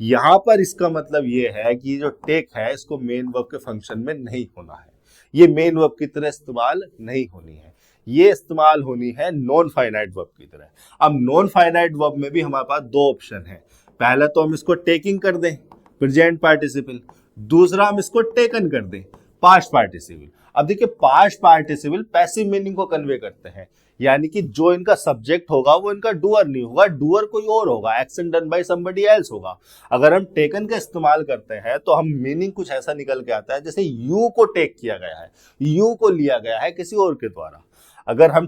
यहां पर इसका मतलब यह है कि जो टेक है इसको मेन वर्ब के फंक्शन में नहीं होना है, ये मेन वर्ब की तरह इस्तेमाल नहीं होनी है, ये इस्तेमाल होनी है नॉन फाइनाइट वर्ब की तरह। अब नॉन फाइनाइट वर्ब में भी हमारे पास दो ऑप्शन है। पहला तो हम इसको टेकिंग कर दें, प्रेजेंट पार्टिसिपल। दूसरा हम इसको टेकन कर दें, पास्ट पार्टिसिपल। अब देखिए, पास्ट पार्टिसिपल पैसिव मीनिंग को कन्वे करते हैं, यानी कि जो इनका सब्जेक्ट होगा वो इनका डूअर नहीं होगा, डूअर कोई और होगा, action done by somebody else होगा। अगर हम टेकन का इस्तेमाल करते हैं तो हम मीनिंग कुछ ऐसा निकल के आता है जैसे यू को टेक किया गया है, यू को लिया गया है किसी और के द्वारा। अगर हम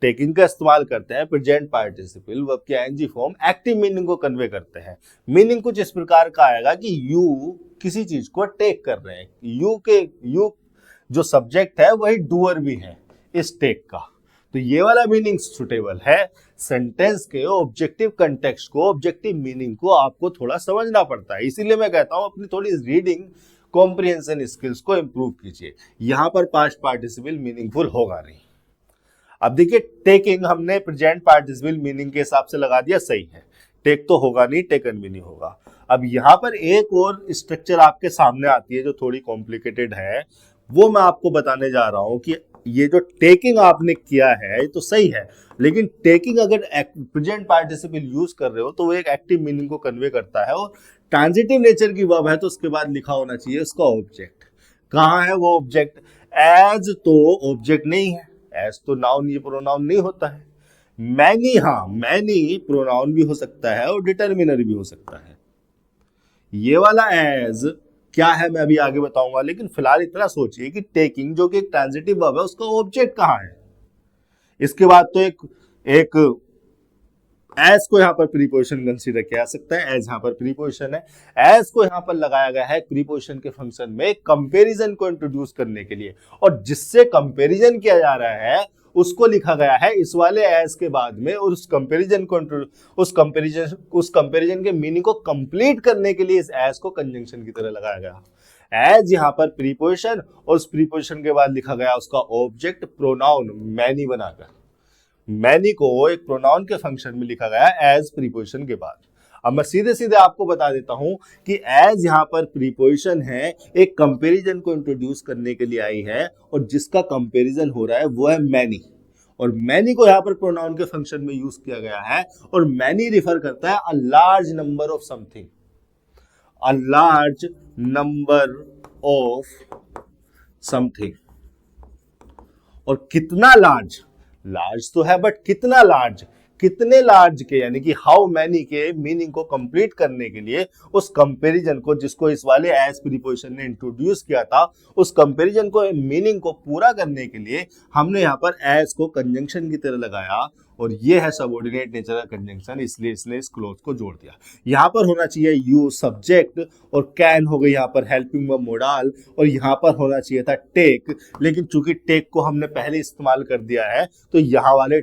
टेकिंग का इस्तेमाल करते हैं, प्रेजेंट पार्टिसिपल वर्ब की आईएनजी फॉर्म एक्टिव मीनिंग को कन्वे करते हैं। मीनिंग कुछ इस प्रकार का आएगा कि यू किसी चीज को टेक कर रहे हैं, यू जो सब्जेक्ट है वही डूअर भी है इस टेक का। तो ये वाला मीनिंग सुटेबल है। सेंटेंस के ऑब्जेक्टिव कंटेक्स्ट को, ऑब्जेक्टिव मीनिंग को आपको थोड़ा समझना पड़ता है। इसीलिए मैं कहता हूं अपनी थोड़ी रीडिंग कॉम्प्रिहेंशन स्किल्स को इंप्रूव कीजिए। यहां पर पास्ट पार्टिसिपल मीनिंगफुल होगा नहीं। अब देखिए, टेकिंग हमने प्रेजेंट पार्टिसिपल मीनिंग के हिसाब से लगा दिया, सही है। टेक तो होगा नहीं, टेकन भी नहीं होगा। अब यहां पर एक और स्ट्रक्चर आपके सामने आती है जो थोड़ी कॉम्प्लिकेटेड है, वो मैं आपको बताने जा रहा हूं कि ये जो टेकिंग आपने किया है तो सही है, लेकिन टेकिंग अगर प्रेजेंट पार्टिसिपल यूज कर रहे हो तो वो एक एक्टिव मीनिंग को कन्वे करता है, और ट्रांजिटिव नेचर की वर्ब है तो उसके बाद लिखा होना चाहिए उसका ऑब्जेक्ट। कहाँ है वो ऑब्जेक्ट? एज तो ऑब्जेक्ट नहीं है, एज तो नाउन, ये प्रोनाउन नहीं होता है। मैनी, हाँ मैनी प्रोनाउन भी हो सकता है और डिटर्मिनर भी हो सकता है। ये वाला एज क्या है मैं अभी आगे बताऊंगा, लेकिन फिलहाल इतना सोचिए कि टेकिंग जो कि एक ट्रांजिटिव वर्ब है उसका ऑब्जेक्ट कहाँ है। इसके बाद तो एक एज को यहां पर प्रीपोजिशन कंसीडर किया जा सकता है, एज यहां पर प्रीपोजिशन है। एज को यहां पर लगाया गया है प्रीपोजिशन के फंक्शन में कंपैरिजन को इंट्रोड्यूस करने के लिए, और जिससे कंपैरिजन किया जा रहा है उसको लिखा गया है इस वाले एज के बाद में, और उस कंपैरिजन के मीनिंग को कंप्लीट करने के लिए इस एज को कंजंक्शन की तरह लगाया गया। एज यहां पर प्रीपोजिशन और उस प्रीपोजिशन के बाद लिखा गया उसका ऑब्जेक्ट प्रोनाउन मैनी बनाकर। मैनी को एक प्रोनाउन के फंक्शन में लिखा गया एज प्रीपोजिशन के बाद। अब मैं सीधे सीधे आपको बता देता हूं कि एज यहां पर प्रीपोजिशन है, एक कंपैरिजन को इंट्रोड्यूस करने के लिए आई है, और जिसका कंपैरिजन हो रहा है वो है मैनी, और मैनी को यहां पर प्रोनाउन के फंक्शन में यूज किया गया है, और मैनी रिफर करता है a large number of something, a large number of something. और कितना लार्ज, लार्ज तो है बट कितना लार्ज, कितने लार्ज के, यानी कि हाउ मैनी के मीनिंग को कंप्लीट करने के लिए उस कंपैरिजन को, जिसको इस वाले एज प्रीपोजिशन ने इंट्रोड्यूस किया था, उस कंपैरिजन को, मीनिंग को पूरा करने के लिए हमने यहाँ पर एज को कंजंक्शन की तरह लगाया, और ये है सबऑर्डिनेट नेचर का कंजंक्शन, इसलिए इसने इस क्लोज को जोड़ दिया। यहाँ पर होना चाहिए यू सब्जेक्ट, और कैन हो गई यहाँ पर हेल्पिंग वर्ब मोडाल, और यहाँ पर होना चाहिए था टेक, लेकिन चूंकि टेक को हमने पहले इस्तेमाल कर दिया है तो यहाँ वाले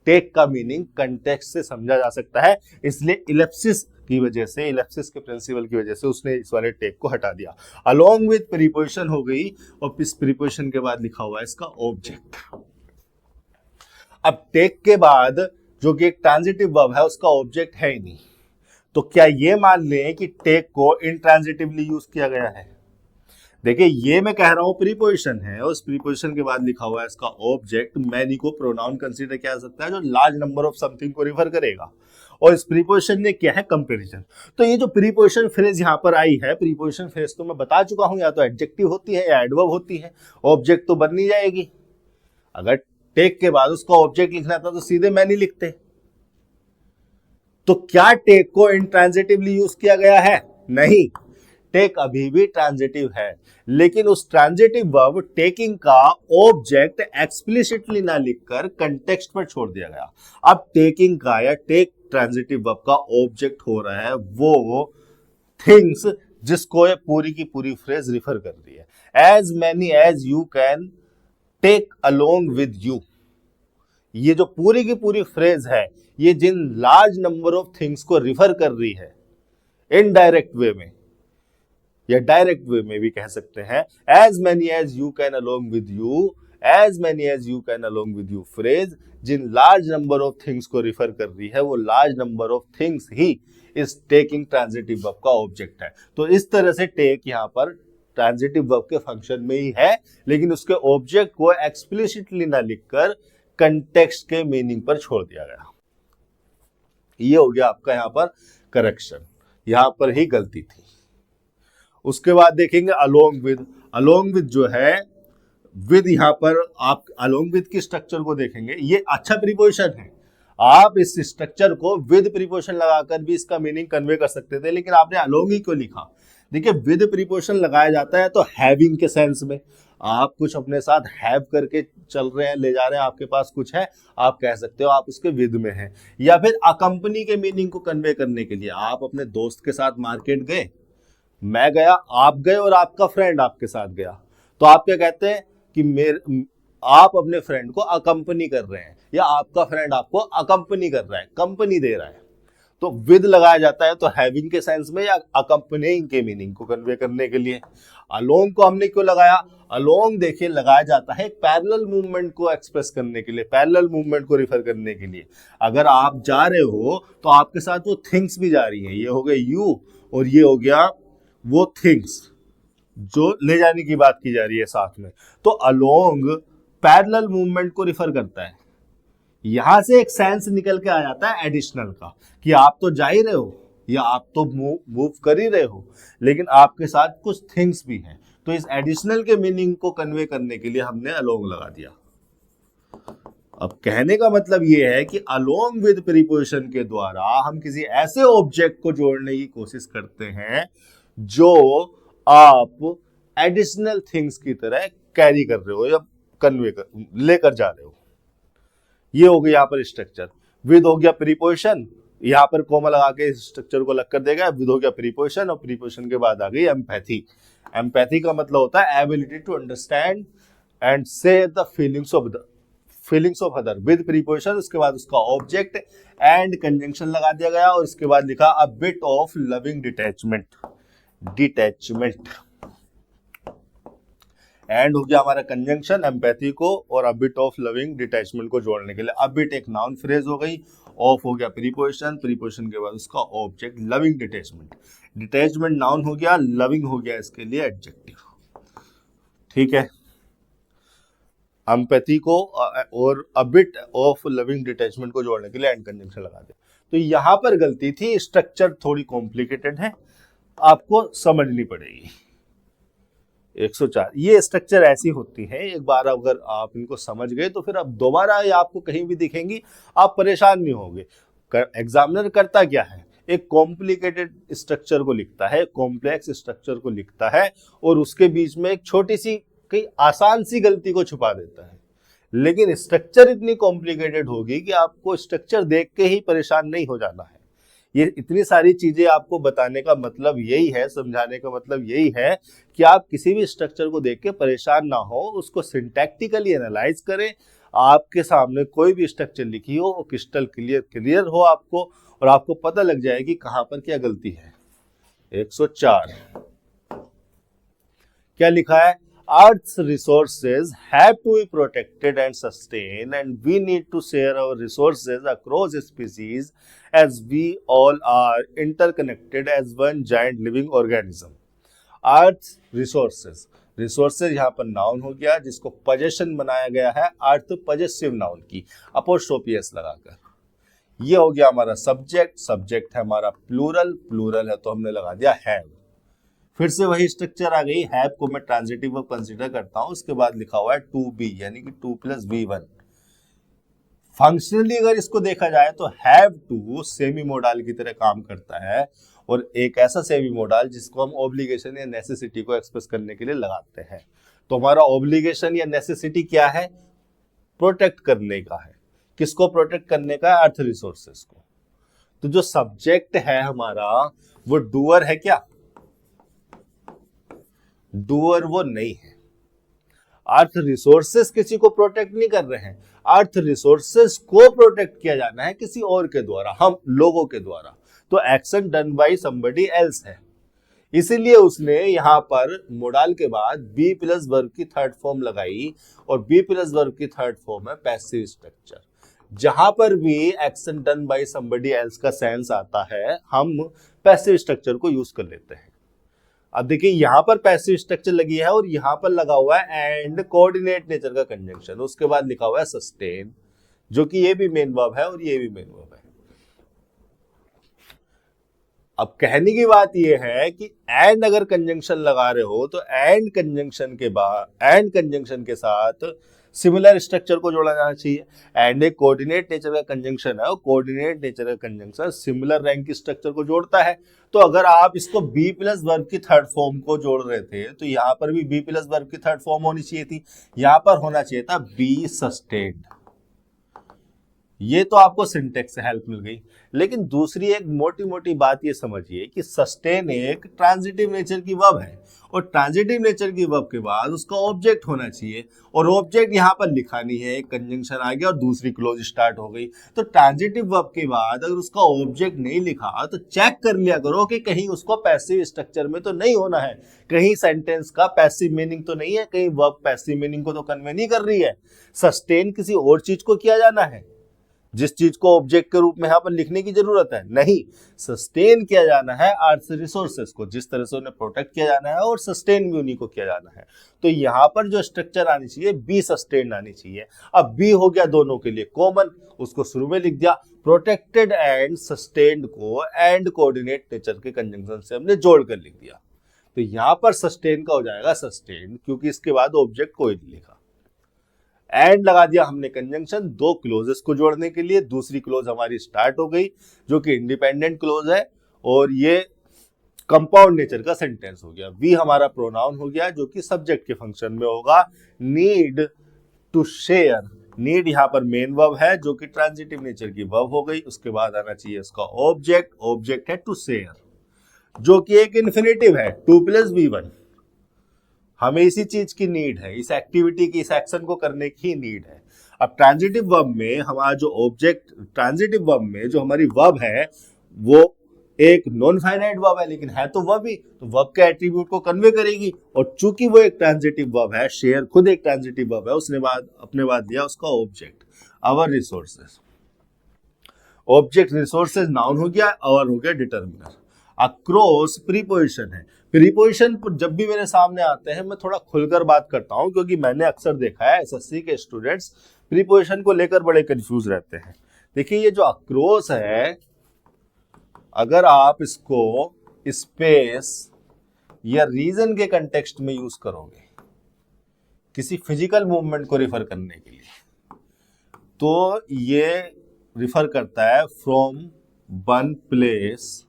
टेक का मीनिंग कंटेक्स्ट से समझा जा सकता है, इसलिए इलिप्सिस की वजह से, इलिप्सिस के प्रिंसिपल की वजह से उसने इस वाले टेक को हटा दिया। अलोंग विद प्रीपोजिशन हो गई, और इस प्रीपोजिशन के बाद लिखा हुआ है इसका ऑब्जेक्ट। अब टेक के बाद जो कि एक ट्रांजिटिव वर्ब है उसका ऑब्जेक्ट है ही नहीं, तो क्या ये मान लें कि टेक को इंट्रांजिटिवली यूज किया गया है? देखिए ये मैं कह रहा हूं प्रीपोजिशन है, और उस प्रीपोजिशन के बाद लिखा हुआ है इसका ऑब्जेक्ट। मैनी को प्रोनाउन कंसीडर किया जा सकता है जो लार्ज नंबर ऑफ समथिंग को रिफर करेगा, और इस प्रीपोजिशन ने क्या है, कंपैरिजन। तो ये जो प्रीपोजिशन फ्रेज यहां पर आई है, प्रीपोजिशन फ्रेज तो मैं बता चुका हूं, या तो एडजेक्टिव होती है या एडवर्ब होती है, ऑब्जेक्ट तो बन नहीं जाएगी। अगर टेक के बाद उसका ऑब्जेक्ट लिखना था तो सीधे मैनी लिखते। तो क्या टेक को इंट्रांजिटिवली यूज किया गया है? नहीं, टेक अभी भी ट्रांजिटिव है, लेकिन उस ट्रांजिटिव वर्ब टेकिंग का ऑब्जेक्ट एक्सप्लिसिटली ना लिखकर कंटेक्स्ट पर छोड़ दिया गया। अब टेकिंग का या टेक ट्रांजिटिव वर्ब का ऑब्जेक्ट हो रहा है वो थिंग्स जिसको ये पूरी की पूरी फ्रेज रिफर कर रही है। As many as you can take along with you, ये जो पूरी की पूरी फ्रेज है ये जिन लार्ज नंबर ऑफ थिंग्स को रिफर कर रही है, इनडायरेक्ट वे में या डायरेक्ट वे में भी कह सकते हैं, as many as you can along with you, as many as you can along with you phrase जिन लार्ज नंबर ऑफ थिंग्स को रिफर कर रही है, वो लार्ज नंबर ऑफ थिंग्स ही इस टेकिंग ट्रांजिटिव वर्ब का ऑब्जेक्ट है। तो इस तरह से टेक यहां पर ट्रांजिटिव वर्ब के फंक्शन में ही है, लेकिन उसके ऑब्जेक्ट को एक्सप्लिसिटली ना लिखकर कंटेक्स्ट के मीनिंग पर छोड़ दिया गया। ये हो गया आपका यहां पर करेक्शन, यहां पर ही गलती थी। उसके बाद देखेंगे अलोंग विद। अलोंग विद जो है, विद यहां पर आप अलोंग विद की स्ट्रक्चर को देखेंगे, ये अच्छा प्रीपोजिशन है, आप इस स्ट्रक्चर को विद प्रीपोजिशन लगाकर भी इसका मीनिंग कन्वे कर सकते थे, लेकिन आपने अलोंग ही क्यों लिखा? देखिए विद प्रीपोजिशन लगाया जाता है तो हैविंग के सेंस में, आप कुछ अपने साथ हैव करके चल रहे हैं, ले जा रहे हैं, आपके पास कुछ है, आप कह सकते हो आप उसके विद में हैं। या फिर अकंपनी के मीनिंग को कन्वे करने के लिए आप अपने दोस्त के साथ मार्केट गए, मैं गया, आप गए, और आपका फ्रेंड आपके साथ गया, तो आप क्या कहते हैं कि आप अपने फ्रेंड को अकंपनी कर रहे हैं, या आपका फ्रेंड आपको अकंपनी कर रहा है, कंपनी दे रहा है। तो विद लगाया जाता है तो हैविंग के सेंस में या अकंपनीइंग के मीनिंग को कन्वे करने के लिए। अलोंग को हमने क्यों लगाया? अलोंग देखिए लगाया जाता है पैरेलल मूवमेंट को एक्सप्रेस करने के लिए, पैरेलल मूवमेंट को रिफर करने के लिए। अगर आप जा रहे हो तो आपके साथ वो थिंग्स भी जा रही हैं, ये हो गए यू, और ये हो गया वो थिंग्स जो ले जाने की बात की जा रही है साथ में। तो अलोंग पैरेलल मूवमेंट को रिफर करता है। यहां से एक सेंस निकल के आ जाता है एडिशनल का, कि आप तो जा ही रहे हो या आप तो मूव कर ही रहे हो, लेकिन आपके साथ कुछ थिंग्स भी हैं। तो इस एडिशनल के मीनिंग को कन्वे करने के लिए हमने अलोंग लगा दिया। अब कहने का मतलब यह है कि अलोंग विद प्रीपोजिशन के द्वारा हम किसी ऐसे ऑब्जेक्ट को जोड़ने की कोशिश करते हैं जो आप एडिशनल थिंग्स की तरह कैरी कर रहे हो या कन्वे कर लेकर जा रहे हो। ये हो गया यहाँ पर स्ट्रक्चर। विद हो गया प्रीपोजिशन, यहाँ पर कोमा लगा के स्ट्रक्चर को लग कर देगा। विद हो गया प्रीपोजिशन, और प्रीपोजिशन के बाद आ गई एम्पैथी। एम्पैथी का मतलब होता है एबिलिटी टू अंडरस्टैंड एंड से the feelings of other. With preposition, उसके बाद उसका ऑब्जेक्ट एंड कंजंक्शन लगा दिया गया, और इसके बाद लिखा a bit of loving detachment. And हो गया हमारा कंजंक्शन एम्पैथी को और a bit of loving detachment को जोड़ने के लिए। अ बिट एक नाउन फ्रेज हो गई, ऑफ हो गया प्रीपोजिशन, प्रीपोजिशन के बाद उसका object loving detachment. Detachment noun हो गया, लविंग हो गया इसके लिए एडजेक्टिव। ठीक है, एम्पैथी को और a bit of loving detachment को जोड़ने के लिए एंड कंजंक्शन लगा दे। तो यहां पर गलती थी, स्ट्रक्चर थोड़ी कॉम्प्लिकेटेड है, आपको समझनी पड़ेगी। 104 ये स्ट्रक्चर ऐसी होती है, एक बार अगर आप इनको समझ गए तो फिर अब दोबारा ये आपको कहीं भी दिखेंगी, आप परेशान नहीं होंगे। एग्जामिनर करता क्या है, एक कॉम्प्लिकेटेड स्ट्रक्चर को लिखता है, कॉम्प्लेक्स स्ट्रक्चर को लिखता है और उसके बीच में एक छोटी सी कई आसान सी गलती को छुपा देता है। लेकिन स्ट्रक्चर इतनी कॉम्प्लिकेटेड होगी कि आपको स्ट्रक्चर देख के ही परेशान नहीं हो जाना है। ये इतनी सारी चीजें आपको बताने का मतलब यही है, समझाने का मतलब यही है कि आप किसी भी स्ट्रक्चर को देख के परेशान ना हो, उसको सिंटैक्टिकली एनालाइज करें। आपके सामने कोई भी स्ट्रक्चर लिखी हो वो क्रिस्टल क्लियर हो आपको, और आपको पता लग जाए कि कहां पर क्या गलती है। 104 क्या लिखा है, Earth's resources have to be protected and sustained, and we need to share our resources across species as we all are interconnected as one giant living organism. Earth's resources, resources यहाँ पर नाउन हो गया जिसको possession बनाया गया है अर्थ पजेसिव नाउन की अपोस्ट्रोफी एस लगाकर। ये हो गया हमारा सब्जेक्ट, सब्जेक्ट है हमारा प्लूरल, प्लूरल है तो हमने लगा दिया हैव। फिर से वही स्ट्रक्चर आ गई, हैव को मैं ट्रांजिटिव वर्ब कंसीडर करता हूं, उसके बाद लिखा हुआ है टू बी यानी कि 2 + V1। फंक्शनली अगर इसको देखा जाए तो हैव टू सेमी मोडाल की तरह काम करता है, और एक ऐसा सेमी मोडाल जिसको हम ऑब्लिगेशन या नेसेसिटी को एक्सप्रेस करने के लिए लगाते हैं। तो हमारा ऑब्लिगेशन या नेसेसिटी क्या है, प्रोटेक्ट करने का है। किसको प्रोटेक्ट करने का है, अर्थ रिसोर्सेस को। तो जो सब्जेक्ट है हमारा वो डूअर है क्या, डूअर वो नहीं है। अर्थ रिसोर्सेस किसी को प्रोटेक्ट नहीं कर रहे हैं, अर्थ रिसोर्सेस को प्रोटेक्ट किया जाना है किसी और के द्वारा, हम लोगों के द्वारा। तो action done by somebody else है, इसीलिए उसने यहां पर मोडाल के बाद बी प्लस वर्ब की थर्ड फॉर्म लगाई, और बी प्लस वर्ब की थर्ड फॉर्म है पैसिव स्ट्रक्चर। जहां पर भी action done by somebody else का सेंस आता है हम पैसिव स्ट्रक्चर को यूज कर लेते हैं। अब देखिए यहां पर पैसिव स्ट्रक्चर लगी है और यहां पर लगा हुआ है एंड कोऑर्डिनेट नेचर का कंजंक्शन, उसके बाद लिखा हुआ है सस्टेन, जो कि ये भी मेन वर्ब है और ये भी मेन वर्ब है। अब कहने की बात ये है कि एंड अगर कंजंक्शन लगा रहे हो तो एंड कंजंक्शन के बाद, एंड कंजंक्शन के साथ सिमिलर स्ट्रक्चर को जोड़ा जाना चाहिए। एंड एक कोऑर्डिनेट नेचर का कंजंक्शन है और कोऑर्डिनेट नेचर का कंजंक्शन सिमिलर रैंक की स्ट्रक्चर को जोड़ता है। तो अगर आप इसको बी प्लस वर्ब की थर्ड फॉर्म को जोड़ रहे थे तो यहां पर भी बी प्लस वर्ब की थर्ड फॉर्म होनी चाहिए थी, यहां पर होना चाहिए था बी सस्टेन्ड। ये तो आपको सिंटेक्स से हेल्प मिल गई, लेकिन दूसरी एक मोटी मोटी बात ये समझिए कि सस्टेन एक ट्रांजिटिव नेचर की वर्ब है, और ट्रांजिटिव नेचर की वर्ब के बाद उसका ऑब्जेक्ट होना चाहिए, और ऑब्जेक्ट यहाँ पर लिखा नहीं है, एक कंजंक्शन आ गया और दूसरी क्लोज स्टार्ट हो गई। तो ट्रांजिटिव वर्ब के बाद अगर उसका ऑब्जेक्ट नहीं लिखा तो चेक कर लिया करो कि कहीं उसको पैसिव स्ट्रक्चर में तो नहीं होना है, कहीं सेंटेंस का पैसिव मीनिंग तो नहीं है, कहीं वर्ब पैसिव मीनिंग को तो कन्वे नहीं कर रही है। सस्टेन किसी और चीज को किया जाना है, जिस चीज को ऑब्जेक्ट के रूप में यहां पर लिखने की जरूरत है नहीं, सस्टेन किया जाना है अर्थ रिसोर्सेस को, जिस तरह से उन्हें प्रोटेक्ट किया जाना है और सस्टेन भी उन्हीं को किया जाना है। तो यहां पर जो स्ट्रक्चर आनी चाहिए बी सस्टेन आनी चाहिए। अब बी हो गया दोनों के लिए कॉमन, उसको शुरू में लिख दिया, प्रोटेक्टेड एंड सस्टेन्ड को एंड कोऑर्डिनेट नेचर के कंजंक्शन से हमने जोड़ कर लिख दिया। तो यहां पर सस्टेन का हो जाएगा सस्टेन, क्योंकि इसके बाद ऑब्जेक्ट कोई नहीं लिखा। एंड लगा दिया हमने कंजंक्शन दो क्लोजेस को जोड़ने के लिए, दूसरी क्लोज हमारी स्टार्ट हो गई जो कि इंडिपेंडेंट क्लोज है, और ये कंपाउंड नेचर का सेंटेंस हो गया। वी हमारा प्रोनाउन हो गया जो कि सब्जेक्ट के फंक्शन में होगा। नीड टू शेयर, नीड यहाँ पर मेन वर्ब है जो कि ट्रांजिटिव नेचर की वर्ब हो गई। उसके बाद आना चाहिए उसका ऑब्जेक्ट, ऑब्जेक्ट है टू शेयर जो कि एक इन्फिनेटिव है, 2 + V1। हमें इसी चीज की नीड है, इस एक्टिविटी की, इस एक्शन को करने की नीड है। अब ट्रांजिटिव वर्ब में हमारा जो ऑब्जेक्ट, ट्रांजिटिव वर्ब में जो हमारी वर्ब है वो एक नॉन फाइनाइट वर्ब है, लेकिन है तो वर्ब ही, तो वर्ब के एट्रीब्यूट को कन्वे करेगी, और चूंकि वो एक ट्रांजिटिव वर्ब है, शेयर खुद एक ट्रांजिटिव वर्ब है, उसने अपने बाद दिया उसका object our resources. Object resources noun हो गया, आवर हो गया डिटर्मिनर। अक्रॉस प्रीपोजिशन है। प्रीपोजिशन जब भी मेरे सामने आते हैं मैं थोड़ा खुलकर बात करता हूं, क्योंकि मैंने अक्सर देखा है एसएससी के स्टूडेंट्स प्रीपोजिशन को लेकर बड़े कंफ्यूज रहते हैं। देखिए ये जो अक्रॉस है, अगर आप इसको स्पेस या रीजन के कंटेक्स्ट में यूज करोगे किसी फिजिकल मूवमेंट को रिफर करने के लिए, तो ये रिफर करता है from one place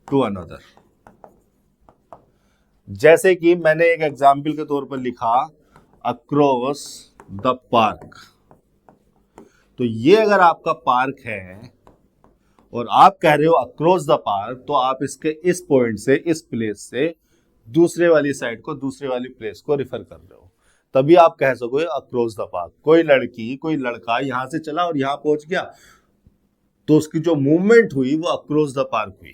to another. जैसे कि मैंने एक एग्जाम्पल के तौर पर लिखा अक्रॉस द पार्क, तो ये अगर आपका पार्क है और आप कह रहे हो अक्रॉस द पार्क, तो आप इसके इस पॉइंट से, इस प्लेस से दूसरे वाली साइड को, दूसरे वाली प्लेस को रिफर कर रहे हो, तभी आप कह सकोगे अक्रॉस द पार्क। कोई लड़की, कोई लड़का यहां से चला और यहां पहुंच गया, तो उसकी जो मूवमेंट हुई वो अक्रॉस द पार्क हुई।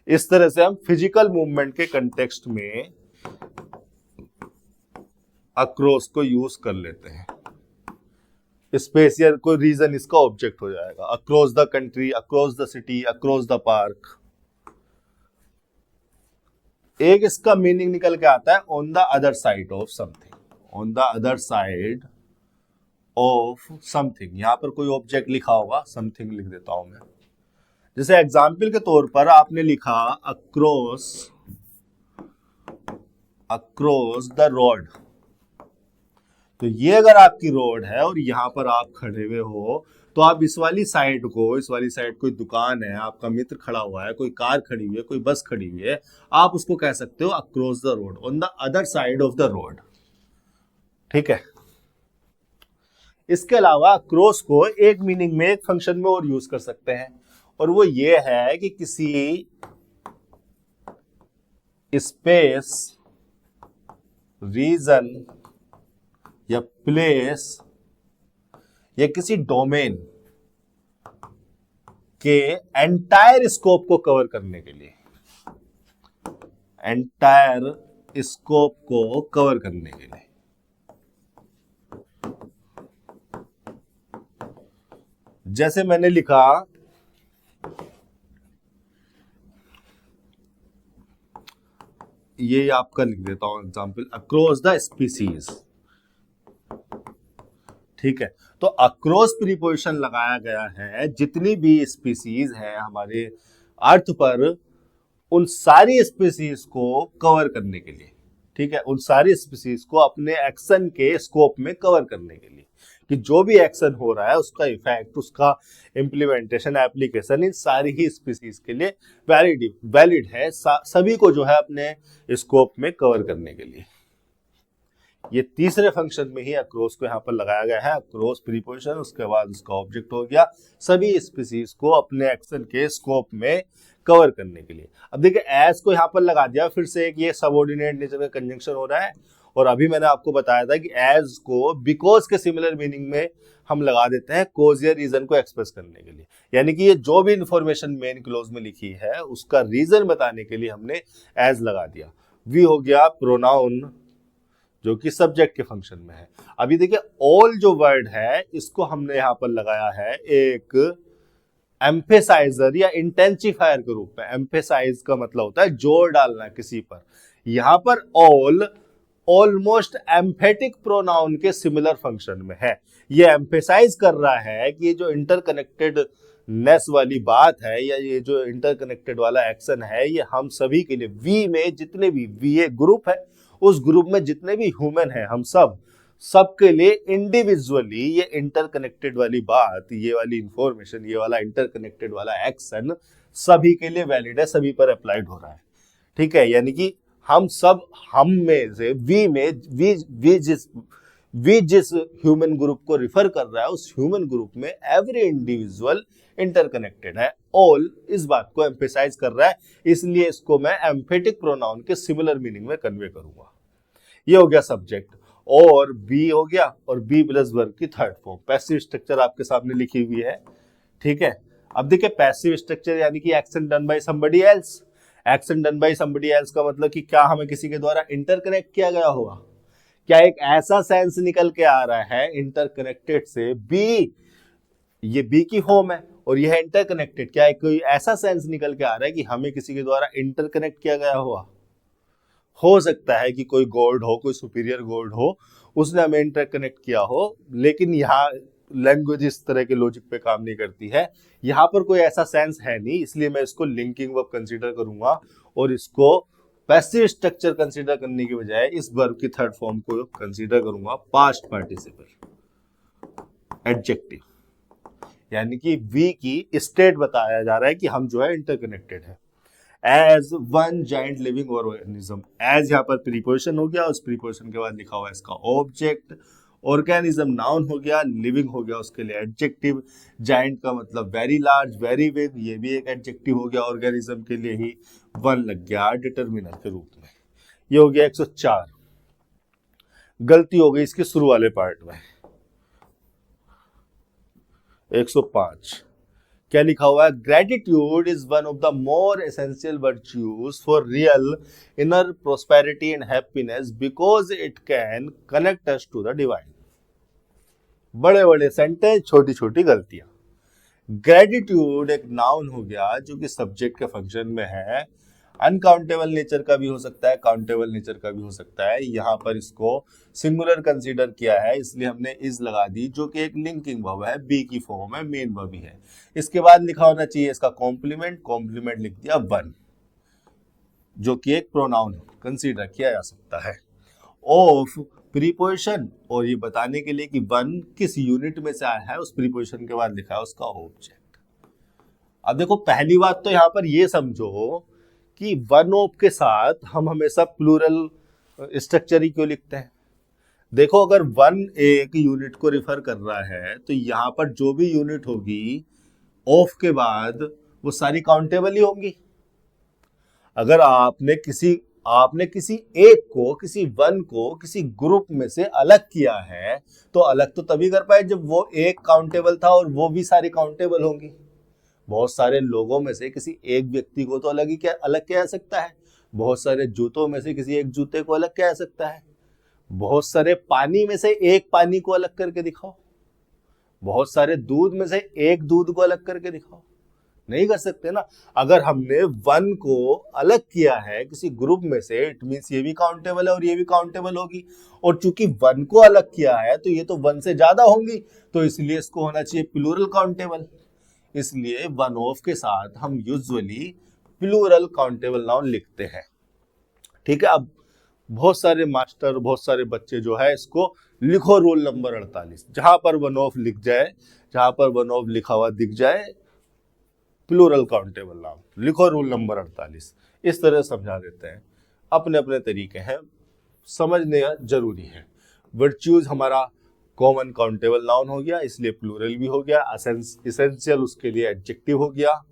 इस तरह से हम फिजिकल मूवमेंट के कंटेक्स्ट में अक्रॉस को यूज कर लेते हैं। स्पेस या कोई रीजन इसका ऑब्जेक्ट हो जाएगा। Across the country, across the city, across the park. एक इसका मीनिंग निकल के आता है on the other side of something, on the other side of something. यहां पर कोई ऑब्जेक्ट लिखा होगा, समथिंग लिख देता हूं मैं। जैसे एग्जाम्पल के तौर पर आपने लिखा अक्रॉस द रोड, तो ये अगर आपकी रोड है और यहां पर आप खड़े हुए हो, तो आप इस वाली साइड को, इस वाली साइड कोई दुकान है, आपका मित्र खड़ा हुआ है, कोई कार खड़ी हुई है, कोई बस खड़ी हुई है, आप उसको कह सकते हो across the road, on the other side of the road. ठीक है। इसके अलावा अक्रॉस को एक मीनिंग में, एक फंक्शन में और यूज कर सकते हैं, और वो ये है कि किसी स्पेस, रीजन या प्लेस या किसी डोमेन के एंटायर स्कोप को कवर करने के लिए, एंटायर स्कोप को कवर करने के लिए। जैसे मैंने लिखा ये आपका लिख देता हूं एग्जांपल, अक्रॉस द स्पीसीज। ठीक है, तो अक्रॉस प्रीपोजिशन लगाया गया है जितनी भी स्पीसीज है हमारे अर्थ पर, उन सारी स्पीसीज को कवर करने के लिए। ठीक है, उन सारी स्पीसीज को अपने एक्शन के स्कोप में कवर करने के लिए, कि जो भी एक्शन हो रहा है उसका इफेक्ट, उसका इम्प्लीमेंटेशन, एप्लीकेशन इन सारी ही स्पीसीज के लिए वैलिड है, सभी को जो है अपने स्कोप में कवर करने के लिए। ये तीसरे फंक्शन में ही अक्रॉस को यहां पर लगाया गया है, अक्रॉस प्रीपोजिशन, उसके बाद उसका ऑब्जेक्ट हो गया सभी स्पीसीज को अपने एक्शन के स्कोप में कवर करने के लिए। अब देखिए एज को यहां पर लगा दिया, फिर से एक ये सबऑर्डिनेट नेचर का कंजंक्शन हो रहा है, और अभी मैंने आपको बताया था कि एज को बिकॉज के सिमिलर मीनिंग में हम लगा देते हैं कॉज या रीजन को एक्सप्रेस करने के लिए। यानी कि ये जो भी इंफॉर्मेशन मेन क्लोज में लिखी है उसका रीजन बताने के लिए हमने एज लगा दिया। वी हो गया प्रोनाउन जो कि सब्जेक्ट के फंक्शन में है। अभी देखिए ऑल जो वर्ड है इसको हमने यहां पर लगाया है एक एम्फेसाइजर या इंटेंसिफायर के रूप में। एम्फेसाइज का मतलब होता है जोर डालना किसी पर। यहां पर ऑल ऑलमोस्ट एम्फेटिक प्रोनाउन के सिमिलर फंक्शन में है। ये एम्फेसाइज कर रहा है कि ये जो इंटरकनेक्टेडनेस वाली बात है या ये जो इंटरकनेक्टेड वाला एक्शन है, ये हम सभी के लिए, वी में जितने भी, वी एक ग्रुप है, उस ग्रुप में जितने भी ह्यूमन हैं हम सबके लिए इंडिविजुअली ये इंटरकनेक्टेड वाली बात, ये वाली इंफॉर्मेशन, ये वाला इंटरकनेक्टेड वाला एक्शन सभी के लिए वैलिड है, सभी पर अप्लाइड हो रहा है। ठीक है, यानी कि हम सब, हम में से, वी जिस ह्यूमन ग्रुप को रिफर कर रहा है उस ह्यूमन ग्रुप में एवरी इंडिविजुअल इंटरकनेक्टेड है। ऑल इस बात को एम्फेसाइज कर रहा है, इसलिए इसको मैं एम्फेटिक प्रोनाउन के सिमिलर मीनिंग में कन्वे करूंगा। ये हो गया सब्जेक्ट, और बी हो गया, और बी प्लस वर्ब की थर्ड फॉर्म पैसिव स्ट्रक्चर आपके सामने लिखी हुई है। ठीक है, अब देखिए पैसिव स्ट्रक्चर यानी कि action done by somebody else. Action done by somebody else का मतलब कि क्या हमें किसी के द्वारा इंटरकनेक्ट किया गया होगा, क्या एक ऐसा सेंस निकल के आ रहा है इंटरकनेक्टेड से। बी, ये बी की फॉर्म है, और यह इंटरकनेक्टेड, क्या है कोई ऐसा सेंस निकल के आ रहा है कि हमें किसी के द्वारा इंटरकनेक्ट किया गया हुआ? हो सकता है कि कोई गॉड हो, कोई सुपीरियर गॉड हो, उसने हमें इंटरकनेक्ट किया हो, लेकिन यहाँ लैंग्वेज इस तरह के लॉजिक पे काम नहीं करती है। यहाँ पर कोई ऐसा सेंस है नहीं, इसलिए मैं इसको लिंकिंग वर्ब कंसीडर करूंगा और इसको पैसिव स्ट्रक्चर कंसीडर करने की बजाय इस वर्ब की थर्ड फॉर्म को कंसीडर करूंगा पास्ट पार्टिसिपल एडजेक्टिव, यानी कि वी की स्टेट बताया जा रहा है कि हम जो है इंटरकनेक्टेड है। As one giant living organism, as यहाँ पर प्रीपोजिशन हो गया, उस प्रीपोजिशन के बाद लिखा हुआ है इसका ऑब्जेक्ट, ऑर्गेनिज्म नाउन हो गया, लिविंग हो गया उसके लिए एडजेक्टिव, जाइंट का मतलब वेरी लार्ज, वेरी बिग, ये भी एक एडजेक्टिव हो गया, ऑर्गेनिज्म के लिए ही वन लग गया डिटरमिनर के रूप में। ये हो गया 104। गलती हो गई इसके शुरू वाले पार्ट में। 105 क्या लिखा हुआ है? Gratitude is one of the more essential virtues for real inner prosperity and happiness because it can connect us to the divine. बड़े बड़े सेंटेंस, छोटी छोटी गलतियां। ग्रेटिट्यूड एक नाउन हो गया जो कि सब्जेक्ट के फंक्शन में है, अनकाउंटेबल नेचर का भी हो सकता है, काउंटेबल नेचर का भी हो सकता है। यहाँ पर इसको सिंगुलर कंसीडर किया है, इसलिए हमने इज लगा दी, जो कि एक लिंकिंग वर्ब है, बी की फॉर्म है, मेन वर्ब ही है। इसके बाद लिखा होना चाहिए इसका कॉम्प्लीमेंट, कॉम्प्लीमेंट लिख दिया वन, जो कि एक प्रोनाउन कंसीडर किया जा सकता है। ऑफ प्रीपोजिशन, और ये बताने के लिए कि वन किस यूनिट में से आया है, उस प्रीपोजिशन के बाद लिखा है उसका ऑब्जेक्ट। अब देखो, पहली बात तो यहाँ पर ये समझो कि वन ऑफ के साथ हम हमेशा प्लूरल स्ट्रक्चर ही क्यों लिखते हैं। देखो, अगर वन एक यूनिट को रिफर कर रहा है तो यहाँ पर जो भी यूनिट होगी ऑफ के बाद वो सारी काउंटेबल ही होंगी। अगर आपने किसी एक को, किसी वन को किसी ग्रुप में से अलग किया है तो अलग तो तभी कर पाए जब वो एक काउंटेबल था और वो भी सारी काउंटेबल होंगी। बहुत सारे लोगों में से किसी एक व्यक्ति को तो अलग किया जा सकता है, बहुत सारे जूतों में से किसी एक जूते को अलग किया जा सकता है, बहुत सारे पानी में से एक पानी को अलग करके दिखाओ, बहुत सारे दूध में से एक दूध को अलग करके दिखाओ, नहीं कर सकते ना। अगर हमने वन को अलग किया है किसी ग्रुप में से, इट मींस ये भी काउंटेबल है और ये भी काउंटेबल होगी, और चूंकि वन को अलग किया है तो ये तो वन से ज्यादा होंगी, तो इसलिए इसको होना चाहिए प्लूरल काउंटेबल। इसलिए वन ऑफ के साथ हम यूजुअली प्लूरल काउंटेबल नाउन लिखते हैं। ठीक है। अब बहुत सारे मास्टर, बहुत सारे बच्चे जो है इसको लिखो रोल नंबर 48, जहां पर वन ऑफ लिख जाए, जहां पर वन ऑफ लिखा हुआ दिख जाए प्लूरल काउंटेबल नाउन, लिखो रोल नंबर 48, इस तरह समझा देते हैं। अपने अपने तरीके हैं, समझने जरूरी है। वर्च्यूज हमारा कॉमन काउंटेबल नाउन हो गया, इसलिए प्लूरल भी हो गया। एसेंशियल उसके लिए एडजेक्टिव हो गया,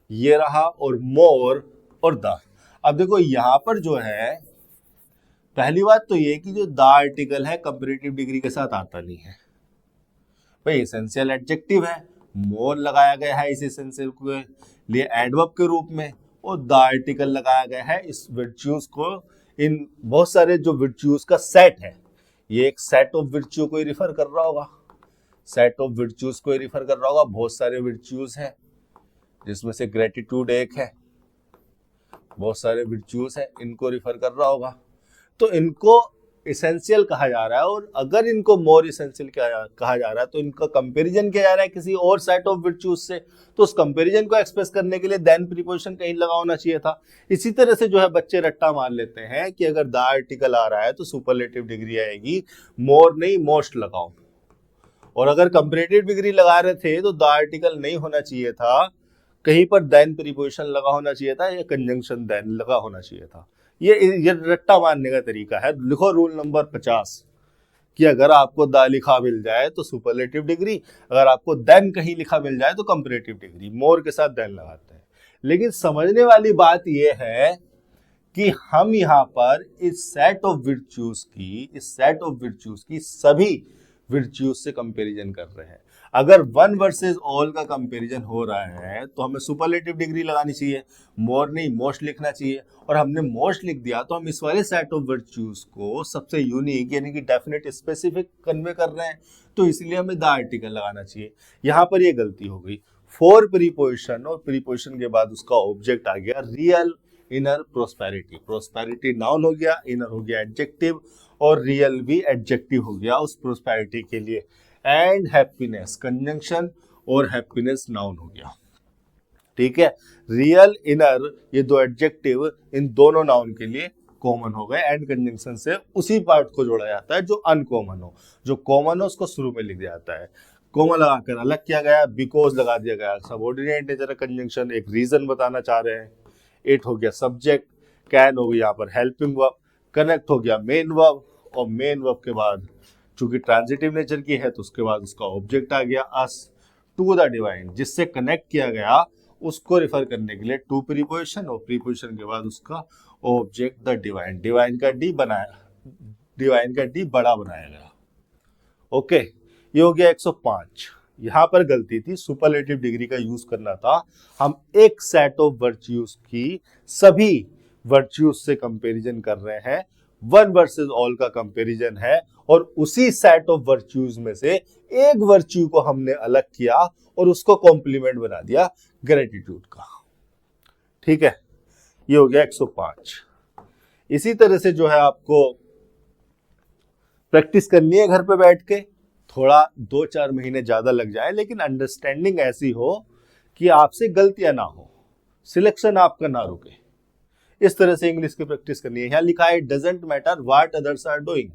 ये रहा, और मोर और द। अब देखो यहाँ पर जो है, पहली बात तो ये कि जो द आर्टिकल है कंपैरेटिव डिग्री के साथ आता नहीं है भाई। एसेंशियल एडजेक्टिव है, मोर लगाया गया है इस एसेंशियल के लिए एडवर्ब के रूप में, और द आर्टिकल लगाया गया है इस वर्च्यूज को, इन बहुत सारे जो वर्च्यूज का सेट है, ये एक सेट ऑफ वर्च्यू को ही रिफर कर रहा होगा, सेट ऑफ वर्च्यूज को ही रिफर कर रहा होगा। बहुत सारे वर्च्यूज हैं जिसमें से ग्रेटिट्यूड एक है, बहुत सारे वर्च्यूज हैं, इनको रिफर कर रहा होगा, तो इनको एसेंशियल कहा जा रहा है। और अगर इनको मोर एसेंशियल कहा जा रहा है तो इनका कंपैरिजन किया जा रहा है किसी और सेट ऑफ वर्च्यूज से, तो उस कंपैरिजन को एक्सप्रेस करने के लिए देन प्रीपोजिशन कहीं लगा होना चाहिए था। इसी तरह से जो है बच्चे रट्टा मार लेते हैं कि अगर द आर्टिकल आ रहा है तो सुपरलेटिव डिग्री आएगी, मोर नहीं मोस्ट लगाओ, और अगर कंपैरेटिव डिग्री लगा रहे थे तो द आर्टिकल नहीं होना चाहिए था, कहीं पर देन प्रीपोजिशन लगा होना चाहिए था या कंजंक्शन देन लगा होना चाहिए था। ये रट्टा मारने का तरीका है। लिखो रूल नंबर 50 कि अगर आपको द लिखा मिल जाए तो सुपरलेटिव डिग्री, अगर आपको देन कहीं लिखा मिल जाए तो कंपैरेटिव डिग्री, मोर के साथ देन लगाते हैं। लेकिन समझने वाली बात यह है कि हम यहाँ पर इस सेट ऑफ वर्च्यूज की सभी वर्च्यूज से कंपैरिजन कर रहे हैं। अगर वन वर्सेस ऑल का कंपैरिजन हो रहा है तो हमें सुपरलेटिव डिग्री लगानी चाहिए, मोर नहीं मोस्ट लिखना चाहिए, और हमने मोस्ट लिख दिया तो हम इस वाले सेट ऑफ वर्च्यूज को सबसे यूनिक यानी कि डेफिनेट स्पेसिफिक कन्वे कर रहे हैं, तो इसलिए हमें द आर्टिकल लगाना चाहिए। यहाँ पर ये गलती हो गई। फॉर प्रीपोजिशन, और प्रीपोजिशन के बाद उसका ऑब्जेक्ट आ गया real inner prosperity. Prosperity noun हो गया, इनर हो गया एडजेक्टिव, और रियल भी एडजेक्टिव हो गया उस प्रोस्पेरिटी के लिए। एंड हैप्पीनेस कंजंक्शन, और हैप्पीनेस नाउन हो गया। ठीक है, रियल इनर ये दो एडजेक्टिव इन दोनों नाउन के लिए कॉमन हो गए। एंड कंजंक्शन से उसी पार्ट को जोड़ा जाता है जो अनकॉमन हो, जो कॉमन हो उसको शुरू में लिख दिया जाता है। कॉमन लगाकर अलग किया गया, बिकॉज लगा दिया गया सबऑर्डिनेट नेचर कंजंक्शन, एक रीजन बताना चाह रहे हैं। इट हो गया सब्जेक्ट, कैन हो गया यहाँ पर हेल्पिंग वर्ब, कनेक्ट हो गया मेन वर्ब, और मेन वर्ब के बाद चूंकि ट्रांजिटिव नेचर की है तो उसके बाद उसका ऑब्जेक्ट आ गया अस। टू द डिवाइन, जिससे कनेक्ट किया गया उसको रिफर करने के लिए टू प्रीपोजिशन, और प्रीपोजिशन के बाद उसका ऑब्जेक्ट द डिवाइन। डिवाइन का डी बनाया, डिवाइन का डी बड़ा बनाया गया। ओके, ये हो गया 105। यहां पर गलती थी, सुपरलेटिव डिग्री का यूज करना था। हम एक सेट ऑफ वर्च्यूज की सभी वर्च्यूज से कंपैरिजन कर रहे हैं, वन वर्सेस ऑल का कंपैरिजन है, और उसी सेट ऑफ वर्च्यूज में से एक वर्च्यू को हमने अलग किया और उसको कॉम्प्लीमेंट बना दिया ग्रेटिट्यूड का। ठीक है, ये हो गया 105। इसी तरह से जो है आपको प्रैक्टिस करनी है घर पे बैठ के, थोड़ा 2-4 महीने ज्यादा लग जाए, लेकिन अंडरस्टैंडिंग ऐसी हो कि आपसे गलतियां ना हो, सिलेक्शन आपका ना रुके। इस तरह से इंग्लिश की प्रैक्टिस करनी है। यहां लिखा है doesn't matter what others are doing,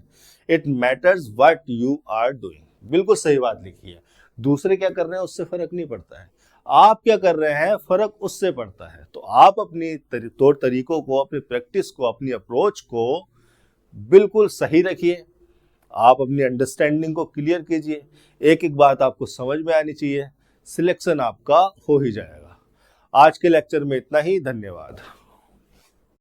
it matters what you are doing. बिल्कुल सही बात लिखी है। दूसरे क्या कर रहे हैं उससे फर्क नहीं पड़ता है, आप क्या कर रहे हैं फर्क उससे पड़ता है। तो आप अपनी तौर तरीकों को, अपनी प्रैक्टिस को, अपनी अप्रोच को बिल्कुल सही रखिए। आप अपनी अंडरस्टैंडिंग को क्लियर कीजिए, एक एक बात आपको समझ में आनी चाहिए, सिलेक्शन आपका हो ही जाएगा। आज के लेक्चर में इतना ही, धन्यवाद।